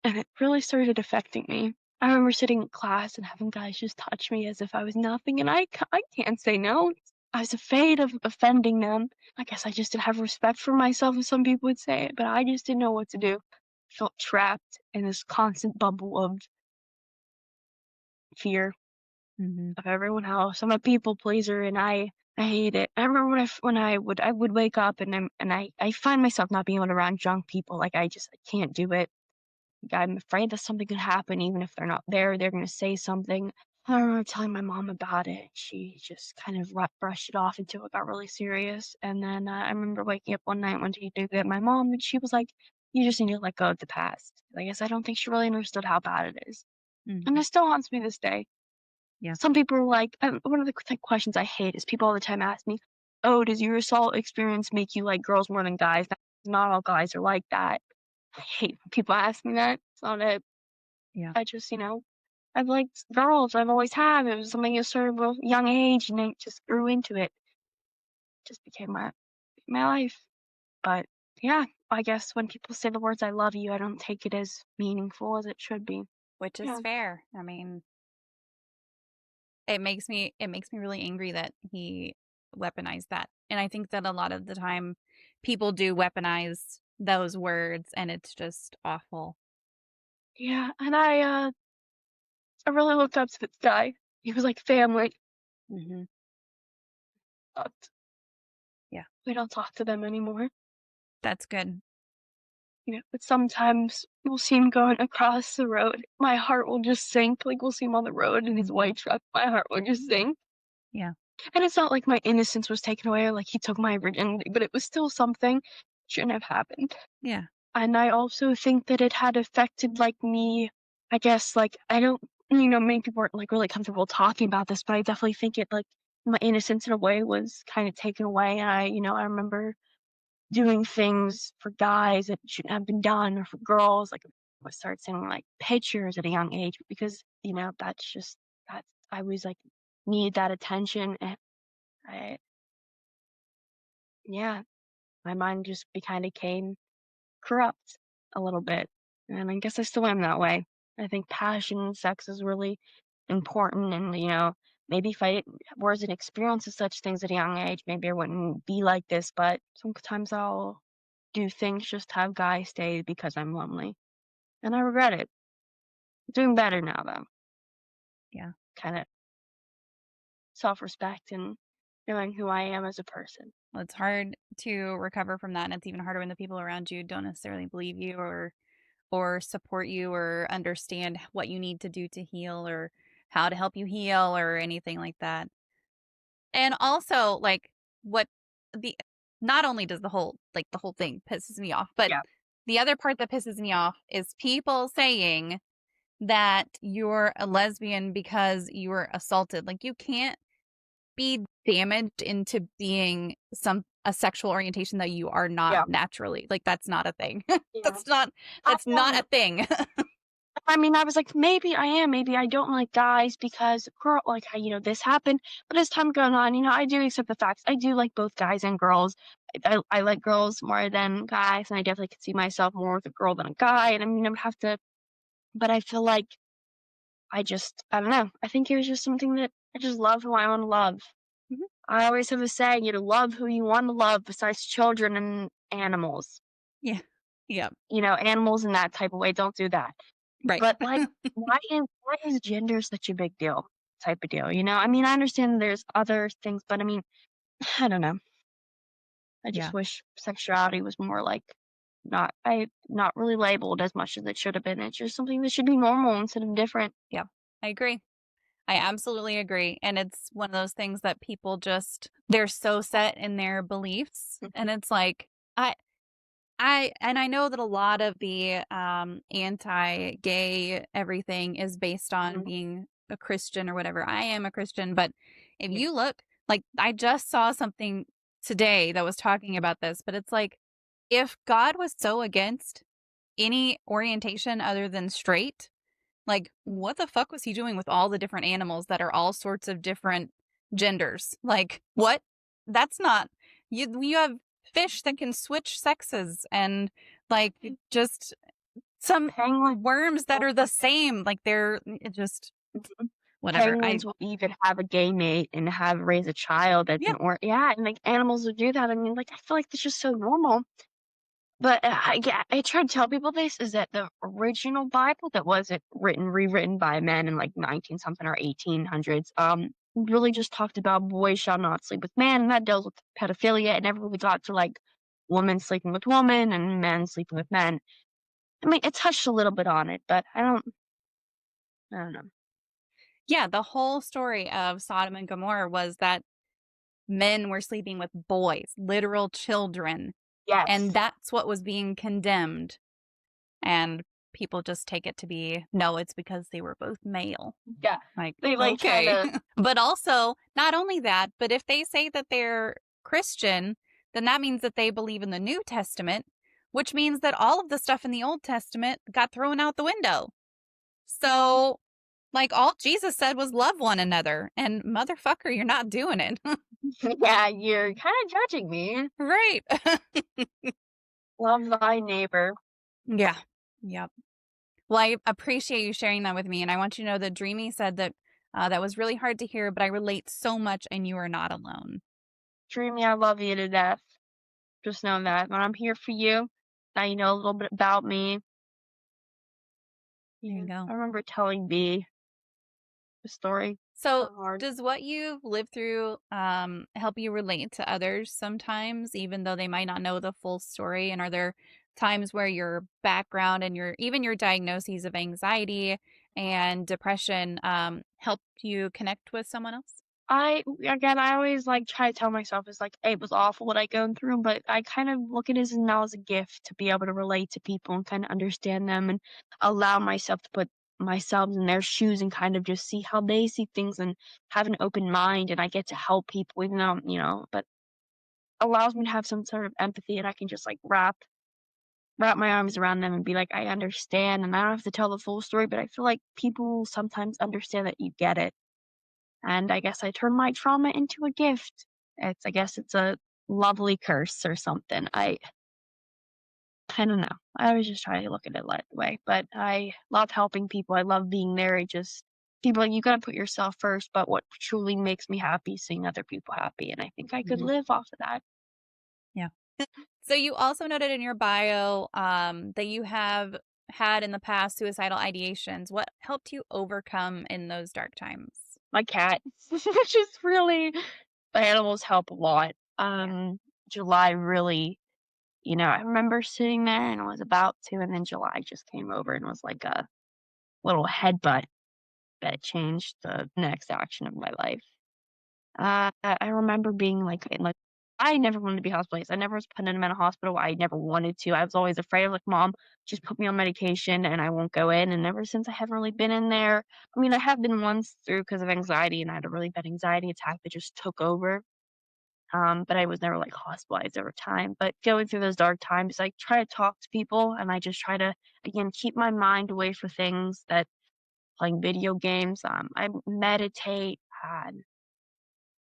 And it really started affecting me. I remember sitting in class and having guys just touch me as if I was nothing, and I can't say no. I was afraid of offending them. I guess I just didn't have respect for myself, as some people would say it, but I just didn't know what to do. Felt trapped in this constant bubble of fear Mm-hmm. of everyone else. I'm a people pleaser, and I hate it. I remember when I would wake up and I find myself not being able to around drunk people. Like I can't do it. I'm afraid that something could happen, even if they're not there. They're gonna say something. I remember telling my mom about it. She just kind of brushed it off until it got really serious. And then I remember waking up one night one day to get my mom, and she was like, "You just need to let go of the past." I guess I don't think she really understood how bad it is, and Mm-hmm. it still haunts me this day. Yeah. Some people are like, one of the questions I hate is people all the time ask me, "Oh, does your assault experience make you like girls more than guys?" Not all guys are like that. I hate when people ask me that. It's not it. Yeah. I just, I've liked girls. I've always have. It was something I started at a young age, and I just grew into it. Just became my life. But yeah, I guess when people say the words "I love you," I don't take it as meaningful as it should be. Which is Yeah. fair. I mean, it makes me really angry that he weaponized that. And I think that a lot of the time people do weaponize those words and it's just awful. Yeah, and I really looked up to this guy. He was like family, Mm-hmm. but Yeah. we don't talk to them anymore. That's good. But sometimes we'll see him going across the road. My heart will just sink. Like we'll see him on the road in his white truck. My heart will just sink. Yeah. And it's not like my innocence was taken away or like he took my virginity, but it was still something that shouldn't have happened. Yeah. And I also think that it had affected like me, I guess, like I don't, many people aren't like really comfortable talking about this, but I definitely think it like my innocence in a way was kind of taken away. And I remember doing things for guys that shouldn't have been done or for girls. Like I started sending like pictures at a young age because, that's I was like need that attention. And I yeah, my mind just kind of came corrupt a little bit. And I guess I still am that way. I think passion and sex is really important. And, maybe if I wasn't experiencing such things at a young age, maybe I wouldn't be like this. But sometimes I'll do things just to have guys stay because I'm lonely. And I regret it. Doing better now, though. Yeah. Kind of self respect and knowing who I am as a person. Well, it's hard to recover from that, and it's even harder when the people around you don't necessarily believe you or support you or understand what you need to do to heal or how to help you heal or anything like that. And also, like, what the not only does the whole thing pisses me off, but Yeah. the other part that pisses me off is people saying that you're a lesbian because you were assaulted. Like, you can't be damaged into being a sexual orientation that you are not Yeah. naturally. Like, that's not a thing. Yeah. I, That's not a thing. I mean, I was like, maybe I am, maybe I don't like guys because girl, like, this happened. But as time going on, I do accept the facts. I do like both guys and girls. I like girls more than guys, and I definitely could see myself more with a girl than a guy. And I mean, I would have to, but I feel like I don't know. I think it was just something that I just love who I want to love. Mhm. I always have a saying, love who you want to love besides children and animals. Yeah. Yeah. Animals in that type of way. Don't do that. Right. But, like, why is gender such a big deal type of deal, I mean, I understand there's other things, but, I mean, I don't know. I just Yeah. wish sexuality was more, like, not really labeled as much as it should have been. It's just something that should be normal instead of different. Yeah. I agree. I absolutely agree. And it's one of those things that people they're so set in their beliefs. And it's like, I know that a lot of the anti-gay everything is based on Mhm. being a Christian or whatever. I am a Christian, but if Yeah. you look, like, I just saw something today that was talking about this, but it's like, if God was so against any orientation other than straight, like, what the fuck was he doing with all the different animals that are all sorts of different genders? Like, what? That's not you have fish that can switch sexes and like just some Penguins, worms that are the same. Like they're just whatever. penguins will even have a gay mate and raise a child that's Yeah. and like animals would do that. I mean, like I feel like that's just so normal. But I try to tell people this is that the original Bible that wasn't rewritten by men in like 19 something or 1800s, really just talked about boys shall not sleep with man, and that deals with pedophilia. It never really got to like women sleeping with women and men sleeping with men. I mean, it touched a little bit on it, but I don't know. Yeah, the whole story of Sodom and Gomorrah was that men were sleeping with boys, literal children, and Yes. that's what was being condemned. And people just take it to be, no, it's because they were both male. Yeah. Like, They like try okay. to But also, not only that, but if they say that they're Christian, then that means that they believe in the New Testament, which means that all of the stuff in the Old Testament got thrown out the window. So, like, all Jesus said was love one another. And motherfucker, you're not doing it. yeah, you're kind of judging me. Right. Love thy neighbor. Yeah. Yep. Well, I appreciate you sharing that with me. And I want you to know that Dreamy said that that was really hard to hear, but I relate so much and you are not alone. Dreamy, I love you to death. Just know that. But I'm here for you. Now you know a little bit about me. There you go. I remember telling B the story. So, Hard. does what you've lived through help you relate to others sometimes, even though they might not know the full story? And are there times where your background and even your diagnoses of anxiety and depression helped you connect with someone else? I always like try to tell myself it's like, hey, it was awful what I going through, but I kind of look at it as now as a gift to be able to relate to people and kind of understand them and allow myself to put myself in their shoes and kind of just see how they see things and have an open mind, and I get to help people even though, but allows me to have some sort of empathy, and I can just like wrap my arms around them and be like, I understand, and I don't have to tell the full story, but I feel like people sometimes understand that you get it. And I guess I turn my trauma into a gift. I guess it's a lovely curse or something. I don't know. I always just try to look at it that way. But I love helping people. I love being there. People, you gotta put yourself first. But what truly makes me happy is seeing other people happy. And I think I could Mhm. live off of that. Yeah. So you also noted in your bio that you have had in the past suicidal ideations. What helped you overcome in those dark times? My cat, just really, the animals help a lot. Yeah. July really, I remember sitting there and I was about to, and then July just came over and was like a little headbutt that changed the next action of my life. I remember being like I never wanted to be hospitalized. I never was put in a hospital. I never wanted to. I was always afraid of like, mom, just put me on medication and I won't go in. And ever since I haven't really been in there. I mean, I have been once through because of anxiety, and I had a really bad anxiety attack that just took over. But I was never like hospitalized over time. But going through those dark times, I try to talk to people, and I just try to again keep my mind away for things that playing video games. I meditate.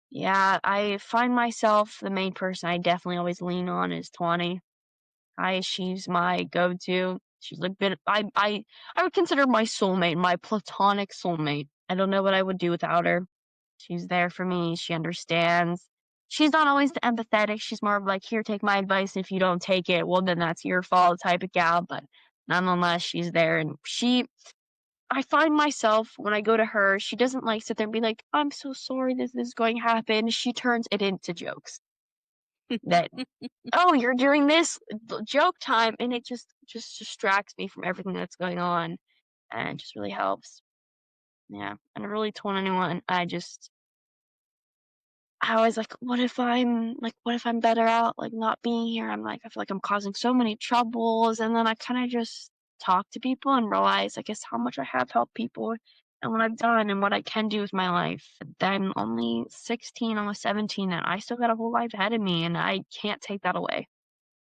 Yeah, I find myself the main person I definitely always lean on is 20. She's my go-to. She's a bit I would consider my soulmate, my platonic soulmate. I don't know what I would do without her. She's there for me. She understands. She's not always the empathetic. She's more of like, here, take my advice. If you don't take it, well, then that's your fault type of gal. But nonetheless, she's there, and I find myself when I go to her, she doesn't like sit there and be like, I'm so sorry this is going to happen. She turns it into jokes that, oh, you're doing this joke time. And it just distracts me from everything that's going on, and it just really helps. Yeah. And I really told anyone, I always like, what if I'm better out, like not being here? I'm like, I feel like I'm causing so many troubles. And then I kind of just talk to people and realize, I guess, how much I have helped people and what I've done and what I can do with my life. That I'm only 16, almost 17, and I still got a whole life ahead of me, and I can't take that away.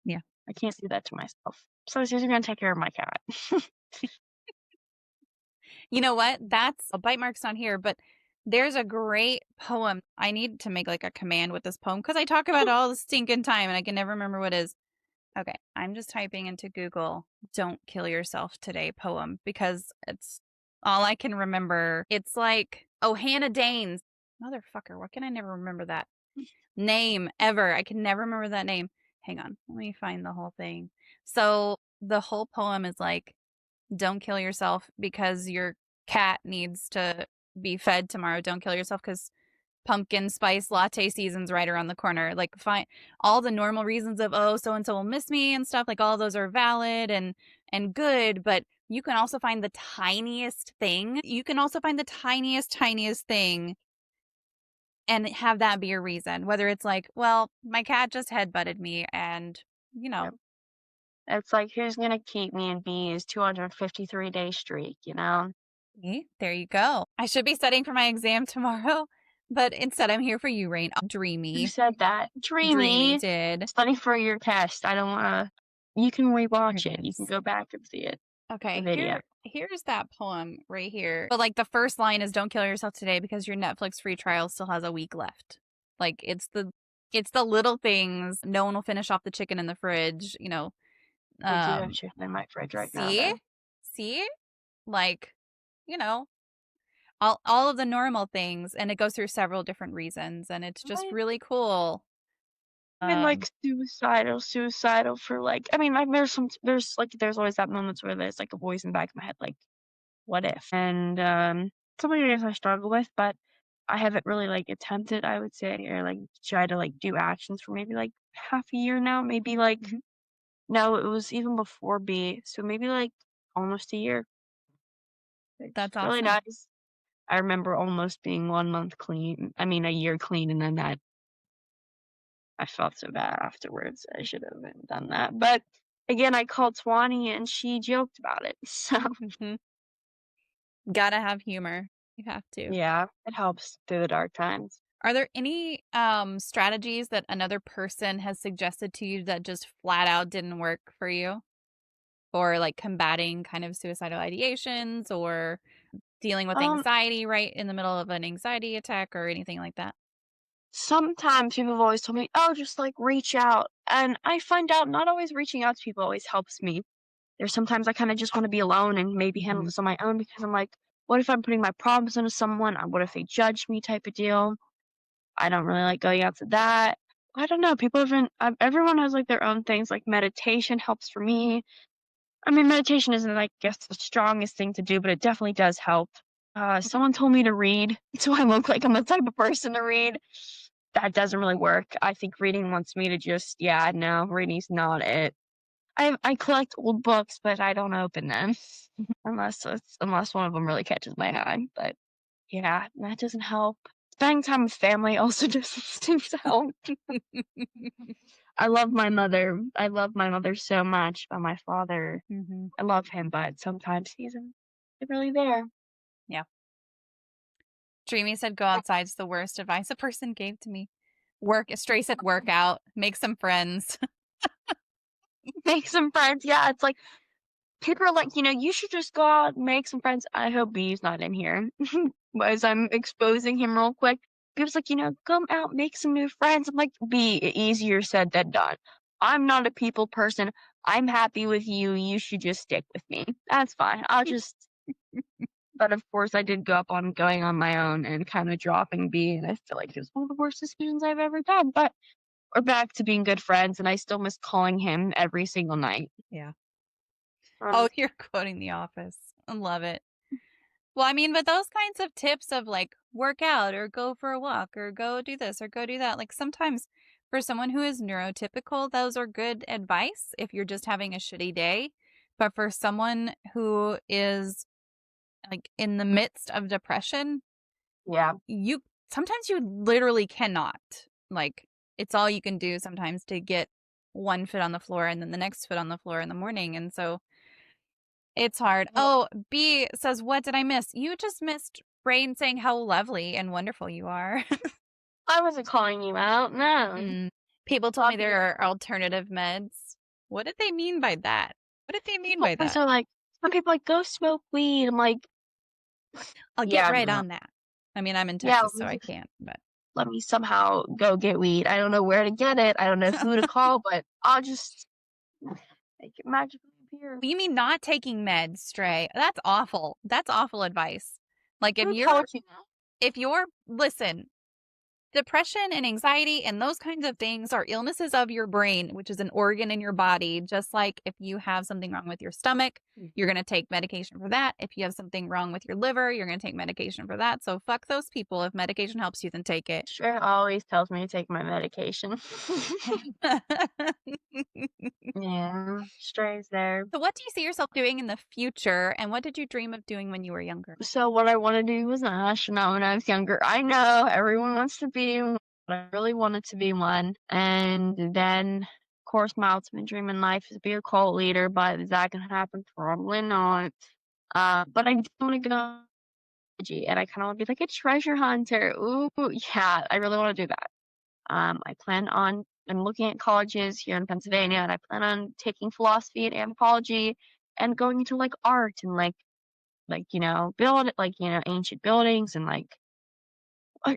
Yeah. I can't do that to myself. So I was just gonna take care of my cat. You know what? That's a bite mark's on here, but there's a great poem. I need to make like a command with this poem because I talk about it all the stinking time and I can never remember what it is. Okay, I'm just typing into Google "Don't Kill Yourself Today" poem because it's all I can remember. It's like, oh, Hannah Danes. Motherfucker, why can I never remember that name ever? I can never remember that name. Hang on, let me find the whole thing. So the whole poem is like, don't kill yourself because your cat needs to be fed tomorrow. Don't kill yourself because pumpkin spice latte season's right around the corner. Like, fine, all the normal reasons of, oh, so and so will miss me and stuff, like all those are valid and good, but you can also find the tiniest thing. You can also find the tiniest thing and have that be your reason. Whether it's like, well, my cat just headbutted me and, you know. Yep. It's like, who's going to keep me in B's 253-day streak, you know? There you go. I should be studying for my exam tomorrow, but instead I'm here for you, Rain. Dreamy. You said that. Dreamy did. Study for your test. I don't want to. You can rewatch it. You Yes. can go back and see it. Okay, The video. here's that poem right here. But like the first line is, don't kill yourself today because your Netflix free trial still has a week left. Like it's the little things. No one will finish off the chicken in the fridge, you know. I do have chicken in my fridge right now. See? Like, you know, all of the normal things, and it goes through several different reasons, and it's just really cool. I'm like suicidal for like, I mean, like there's always that moments where there's like a voice in the back of my head, like, what if? And something I guess I struggle with, but I haven't really like attempted, I would say, or like try to like do actions for maybe like half a year now. Maybe like, no, it was even before B, so maybe like almost a year. That's It's really awesome. nice. I remember almost being 1 month clean. I mean, a year clean, and then that I felt so bad afterwards. I should have done that. But again, I called Swanee and she joked about it. So Gotta have humor. You have to. yeah, it helps through the dark times. Are there any strategies that another person has suggested to you that just flat out didn't work for you? Or like combating kind of suicidal ideations or dealing with anxiety right in the middle of an anxiety attack or anything like that? Sometimes people have always told me, oh, just like reach out. And I find out not always reaching out to people always helps me. There's sometimes I kind of just want to be alone and maybe handle this on my own because I'm like, what if I'm putting my problems into someone? What if they judge me type of deal? I don't really like going out to that. I don't know. Everyone has like their own things. Like meditation helps for me. I mean, meditation isn't, I guess, the strongest thing to do, but it definitely does help. Someone told me to read, so I look like I'm the type of person to read. That doesn't really work. I think reading wants me to just, no, reading's not it. I collect old books, but I don't open them unless one of them really catches my eye. But yeah, that doesn't help. Spending time with family also doesn't seem to help. I love my mother. I love my mother so much, but my father, I love him, but sometimes he's not really there. Yeah. Dreamy said, go outside's the worst advice a person gave to me. Stray said, work out, make some friends. Make some friends. Yeah, it's like, people are like, you should just go out and make some friends. I hope B's not in here as I'm exposing him real quick. People's like, come out, make some new friends. I'm like, B, easier said than done. I'm not a people person. I'm happy with you. You should just stick with me. That's fine. I'll just. But of course, I did go up on going on my own and kind of dropping B, and I feel like it was one of the worst decisions I've ever done. But we're back to being good friends, and I still miss calling him every single night. Yeah. Oh, you're quoting The Office. I love it. Well, I mean, but those kinds of tips of like work out or go for a walk or go do this or go do that, like sometimes for someone who is neurotypical, those are good advice if you're just having a shitty day. But for someone who is like in the midst of depression, yeah, sometimes you literally cannot. Like it's all you can do sometimes to get one foot on the floor and then the next foot on the floor in the morning. And so it's hard. Oh, B says, what did I miss? You just missed Brain saying how lovely and wonderful you are. I wasn't calling you out. No. People told me there are alternative meds. What did they mean by that? What did they mean by that? So like, some people like, go smoke weed. I'm like, I'll get right on that. I mean, I'm in Texas, so I can't, but let me somehow go get weed. I don't know where to get it. I don't know who to call, but I'll just Make it magically appear. You mean not taking meds, Stray? That's awful. That's awful advice. Like listen, depression and anxiety and those kinds of things are illnesses of your brain, which is an organ in your body. Just like if you have something wrong with your stomach, you're going to take medication for that. If you have something wrong with your liver, you're going to take medication for that. So fuck those people. If medication helps you, then take it. Sure always tells me to take my medication. Yeah, Stray's there. So what do you see yourself doing in the future, and what did you dream of doing when you were younger? So what I wanted to do was an astronaut when I was younger. I know everyone wants to be one, but I really wanted to be one. And then, of course, my ultimate dream in life is to be a cult leader, but is that going to happen? Probably not. But I do want to go and I kind of want to be like a treasure hunter. Ooh, yeah, I really want to do that. I'm looking at colleges here in Pennsylvania, and I plan on taking philosophy and anthropology and going into like art and ancient buildings and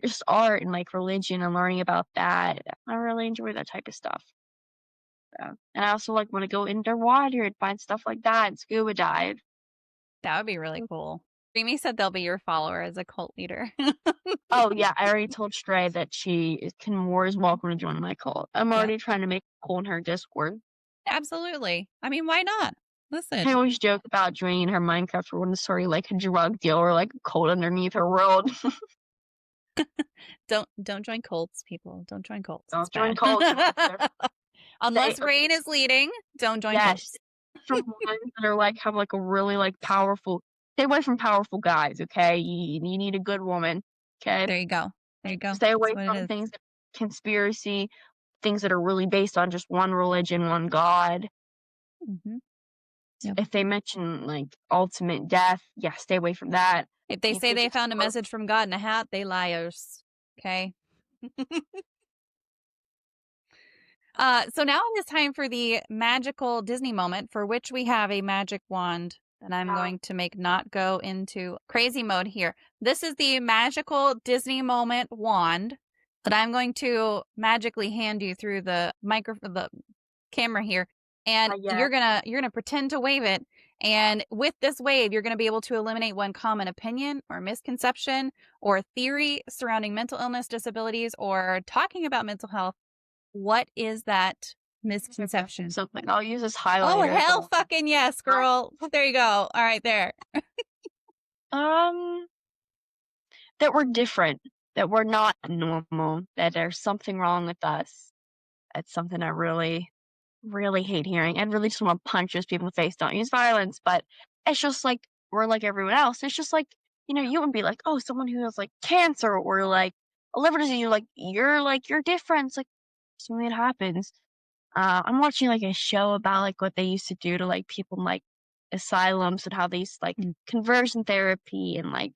just art and like religion and learning about that. I really enjoy that type of stuff. So, and I also want to go underwater and find stuff like that and scuba dive. That would be really cool. Dreamy said they'll be your follower as a cult leader. Oh yeah, I already told Stray that she can more is welcome to join my cult. I'm already trying to make a cult in her Discord. Absolutely. I mean, why not? Listen. I always joke about joining her Minecraft for one story like a drug deal or like a cult underneath her world. Don't join cults, people. Don't join cults. Don't join cults. Unless Rain is leading, don't join cults. From ones that are have a really powerful. Stay away from powerful guys, okay? You need a good woman, okay? There you go. Stay away from things that conspiracy, things that are really based on just one religion, one God. Mm-hmm. Yep. If they mention ultimate death, stay away from that. If they say they found a message from God in a hat, they liars. Okay. So now it is time for the magical Disney moment, for which we have a magic wand that I'm going to make not go into crazy mode here. This is the magical Disney moment wand that I'm going to magically hand you through the camera here, and you're gonna pretend to wave it. And with this wave, you're going to be able to eliminate one common opinion or misconception or theory surrounding mental illness, disabilities, or talking about mental health. What is that misconception? Something. I'll use this highlighter. Oh, hell fucking yes, girl. There you go. All right, there. That we're different. That we're not normal. That there's something wrong with us. That's something I really, really hate hearing. I really just want to punch those people in the face. Don't use violence. But it's just we're like everyone else. It's just you wouldn't be like, oh, someone who has cancer or a liver disease. You're different. It's something that happens. I'm watching a show about what they used to do to people in asylums and how they used conversion therapy and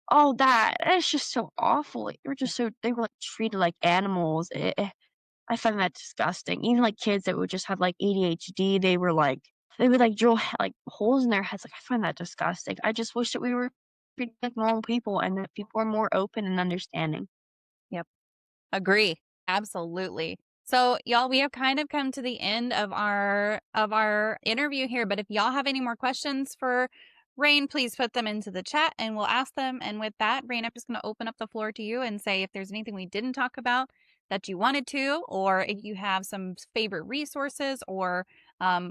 all that. And it's just so awful. They were treated like animals. I find that disgusting. Even kids that would just have ADHD, they would drill holes in their heads. I find that disgusting. I just wish that we were treated like normal people and that people are more open and understanding. Yep. Agree. Absolutely. So y'all, we have kind of come to the end of our interview here, but if y'all have any more questions for Rain, please put them into the chat and we'll ask them. And with that, Rain, I'm just going to open up the floor to you and say if there's anything we didn't talk about that you wanted to, or if you have some favorite resources or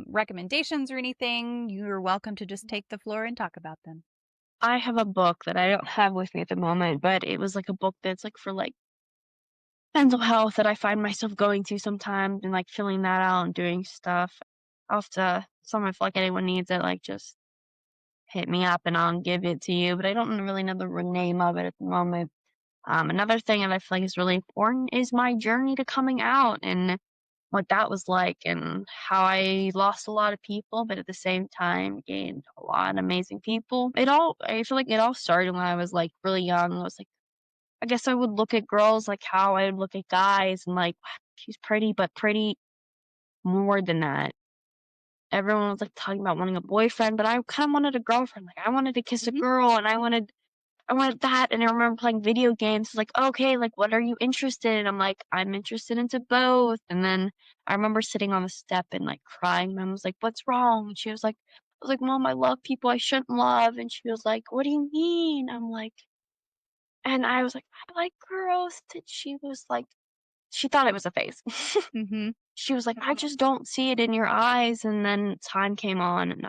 recommendations or anything, you're welcome to just take the floor and talk about them. I have a book that I don't have with me at the moment, but it was a book that's for mental health that I find myself going to sometimes and filling that out and doing stuff. I'll have to, if anyone needs it, just hit me up and I'll give it to you. But I don't really know the name of it at the moment. Another thing that I feel is really important is my journey to coming out and what that was like and how I lost a lot of people, but at the same time gained a lot of amazing people. I feel it all started when I was really young. I was I guess I would look at girls how I would look at guys and wow, she's pretty, but pretty more than that. Everyone was talking about wanting a boyfriend, but I kind of wanted a girlfriend. I wanted to kiss a girl and I wanted I went that, and I remember playing video games. It's like, okay, like, what are you interested in? I'm like, I'm interested into both. And then I remember sitting on the step and like crying. Mom was like, what's wrong? And she was like, I was like, Mom, I love people I shouldn't love. And she was like, what do you mean? I'm like, and I was like, I like girls. And she was like, she thought it was a phase. Mm-hmm. She was like, I just don't see it in your eyes. And then time came on, and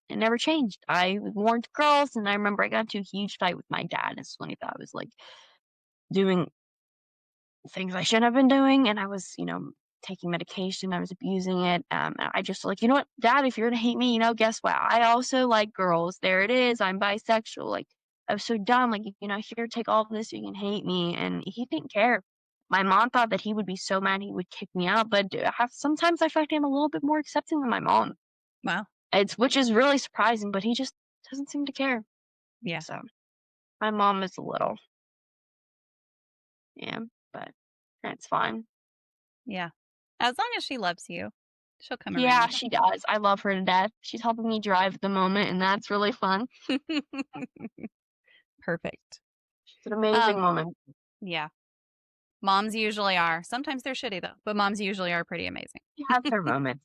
it never changed. I warned girls, and I remember I got into a huge fight with my dad. It's when he thought I was like doing things I shouldn't have been doing, and I was, taking medication. I was abusing it. And I just like, you know what, Dad, if you're gonna hate me, guess what? I also like girls. There it is. I'm bisexual. Like, I was so dumb. Like, here, take all of this. You can hate me, and he didn't care. My mom thought that he would be so mad he would kick me out, but sometimes I find him a little bit more accepting than my mom. Wow. Which is really surprising, but he just doesn't seem to care. Yeah. So my mom is a little, yeah, but that's fine. Yeah. As long as she loves you, she'll come Yeah, around. she does. I love her to death. She's helping me drive at the moment, and that's really fun. Perfect. She's an amazing woman. Yeah. Moms usually are. Sometimes they're shitty though, but moms usually are pretty amazing. She has her moments,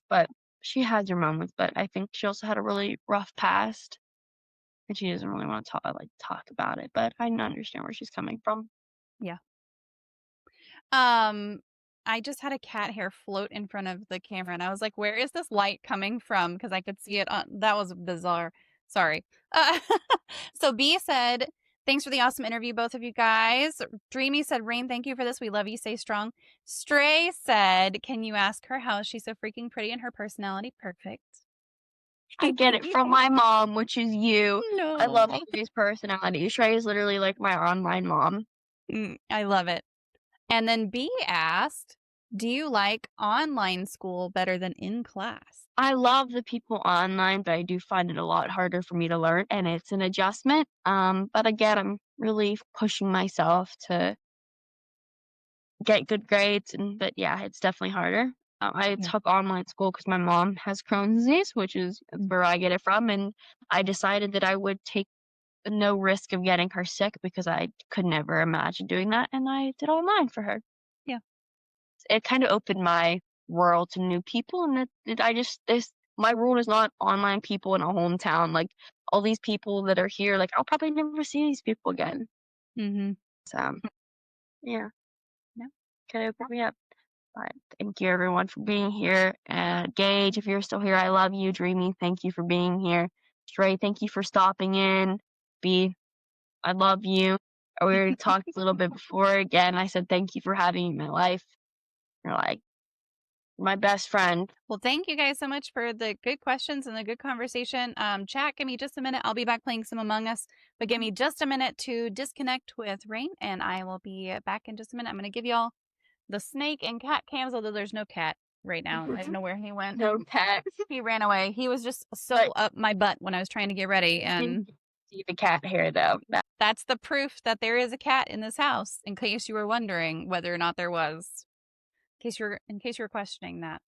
but I think she also had a really rough past, and she doesn't really want to talk about it, but I understand where she's coming from. Yeah. I just had a cat hair float in front of the camera, and I was like, where is this light coming from? Because I could see it on. That was bizarre. Sorry. So B said, thanks for the awesome interview, both of you guys. Dreamy said, Rain, thank you for this. We love you. Stay strong. Stray said, can you ask her how she's so freaking pretty and her personality perfect? I get it from my mom, which is you. No. I love Shrey's personality. Shrey is literally like my online mom. I love it. And then B asked, do you like online school better than in class? I love the people online, but I do find it a lot harder for me to learn, and it's an adjustment. But again, I'm really pushing myself to get good grades, but yeah, it's definitely harder. I took online school because my mom has Crohn's disease, which is where I get it from, and I decided that I would take no risk of getting her sick because I could never imagine doing that, and I did online for her. Yeah. It kind of opened my world to new people, and my world is not online people in a hometown. Like, all these people that are here, like, I'll probably never see these people again. Mm-hmm. So, yeah. Yeah. Kind of opened me up. But thank you, everyone, for being here. Gage, if you're still here, I love you. Dreamy, thank you for being here. Shrey, thank you for stopping in. B, I love you. We already talked a little bit before. Again, I said thank you for having me in my life. You're like my best friend. Well, thank you guys so much for the good questions and the good conversation. Chat, give me just a minute. I'll be back playing some Among Us, but give me just a minute to disconnect with Rain, and I will be back in just a minute. I'm going to give y'all the snake and cat cams, although there's no cat right now. I don't know where he went. No cat. He ran away. He was just so up my butt when I was trying to get ready. And see the cat hair, though. That's the proof that there is a cat in this house, in case you were wondering whether or not there was. In case you're questioning that.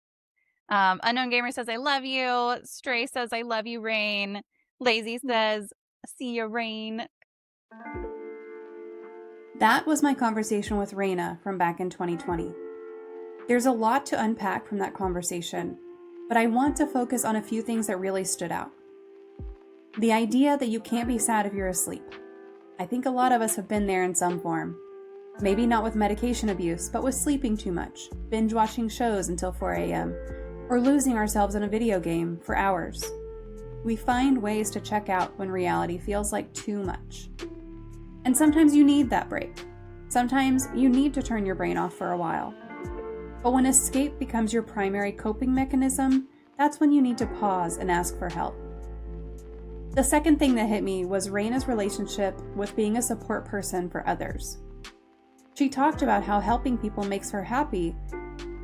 Unknown Gamer says, I love you. Stray says, I love you, Rain. Lazy says, see you, Rain. That was my conversation with Reinna from back in 2020. There's a lot to unpack from that conversation, but I want to focus on a few things that really stood out. The idea that you can't be sad if you're asleep. I think a lot of us have been there in some form. Maybe not with medication abuse, but with sleeping too much, binge watching shows until 4 a.m., or losing ourselves in a video game for hours. We find ways to check out when reality feels like too much. And sometimes you need that break. Sometimes you need to turn your brain off for a while. But when escape becomes your primary coping mechanism, that's when you need to pause and ask for help. The second thing that hit me was Reinna's relationship with being a support person for others. She talked about how helping people makes her happy,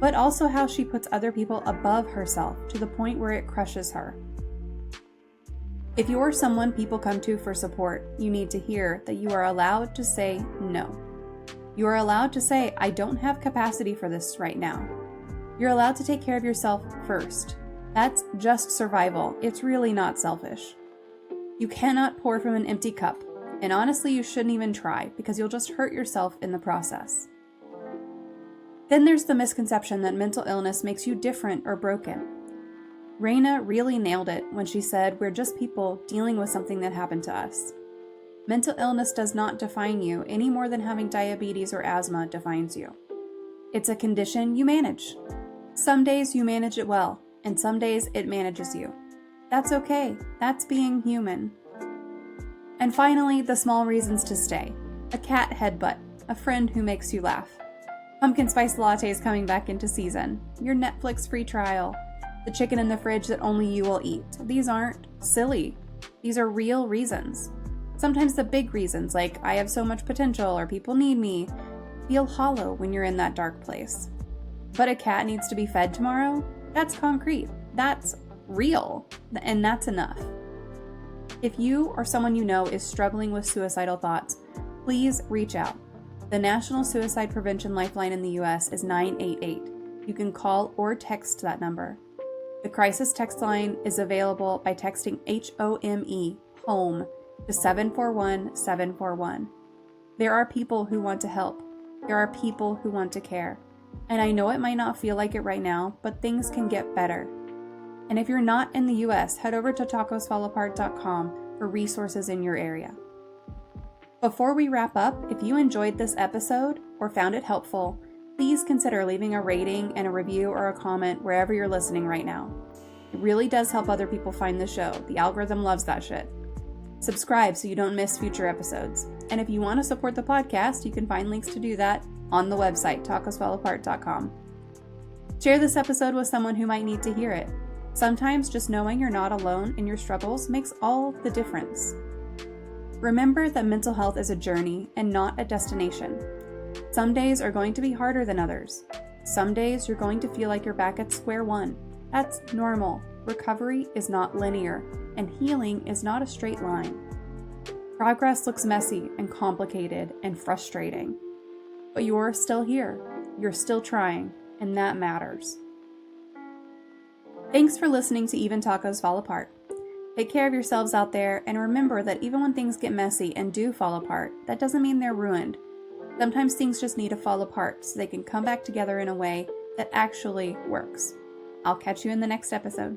but also how she puts other people above herself to the point where it crushes her. If you're someone people come to for support, you need to hear that you are allowed to say no. You are allowed to say, I don't have capacity for this right now. You're allowed to take care of yourself first. That's just survival. It's really not selfish. You cannot pour from an empty cup. And honestly, you shouldn't even try because you'll just hurt yourself in the process. Then there's the misconception that mental illness makes you different or broken. Reinna really nailed it when she said we're just people dealing with something that happened to us. Mental illness does not define you any more than having diabetes or asthma defines you. It's a condition you manage. Some days you manage it well, and some days it manages you. That's okay. That's being human. And finally, the small reasons to stay. A cat headbutt, a friend who makes you laugh. Pumpkin spice lattes coming back into season. Your Netflix free trial. The chicken in the fridge that only you will eat. These aren't silly. These are real reasons. Sometimes the big reasons, like I have so much potential or people need me, feel hollow when you're in that dark place. But a cat needs to be fed tomorrow? That's concrete. That's real. And that's enough. If you or someone you know is struggling with suicidal thoughts, please reach out. The National Suicide Prevention Lifeline in the US is 988. You can call or text that number. The crisis text line is available by texting HOME, home, to 741-741. There are people who want to help. There are people who want to care. And I know it might not feel like it right now, but things can get better. And if you're not in the US, head over to tacosfallapart.com for resources in your area. Before we wrap up, if you enjoyed this episode or found it helpful, please consider leaving a rating and a review or a comment wherever you're listening right now. It really does help other people find the show. The algorithm loves that shit. Subscribe so you don't miss future episodes. And if you want to support the podcast, you can find links to do that on the website, tacosfallapart.com. Share this episode with someone who might need to hear it. Sometimes just knowing you're not alone in your struggles makes all the difference. Remember that mental health is a journey and not a destination. Some days are going to be harder than others. Some days you're going to feel like you're back at square one. That's normal. Recovery is not linear, and healing is not a straight line. Progress looks messy and complicated and frustrating. But you're still here. You're still trying, and that matters. Thanks for listening to Even Tacos Fall Apart. Take care of yourselves out there, and remember that even when things get messy and do fall apart, that doesn't mean they're ruined. Sometimes things just need to fall apart so they can come back together in a way that actually works. I'll catch you in the next episode.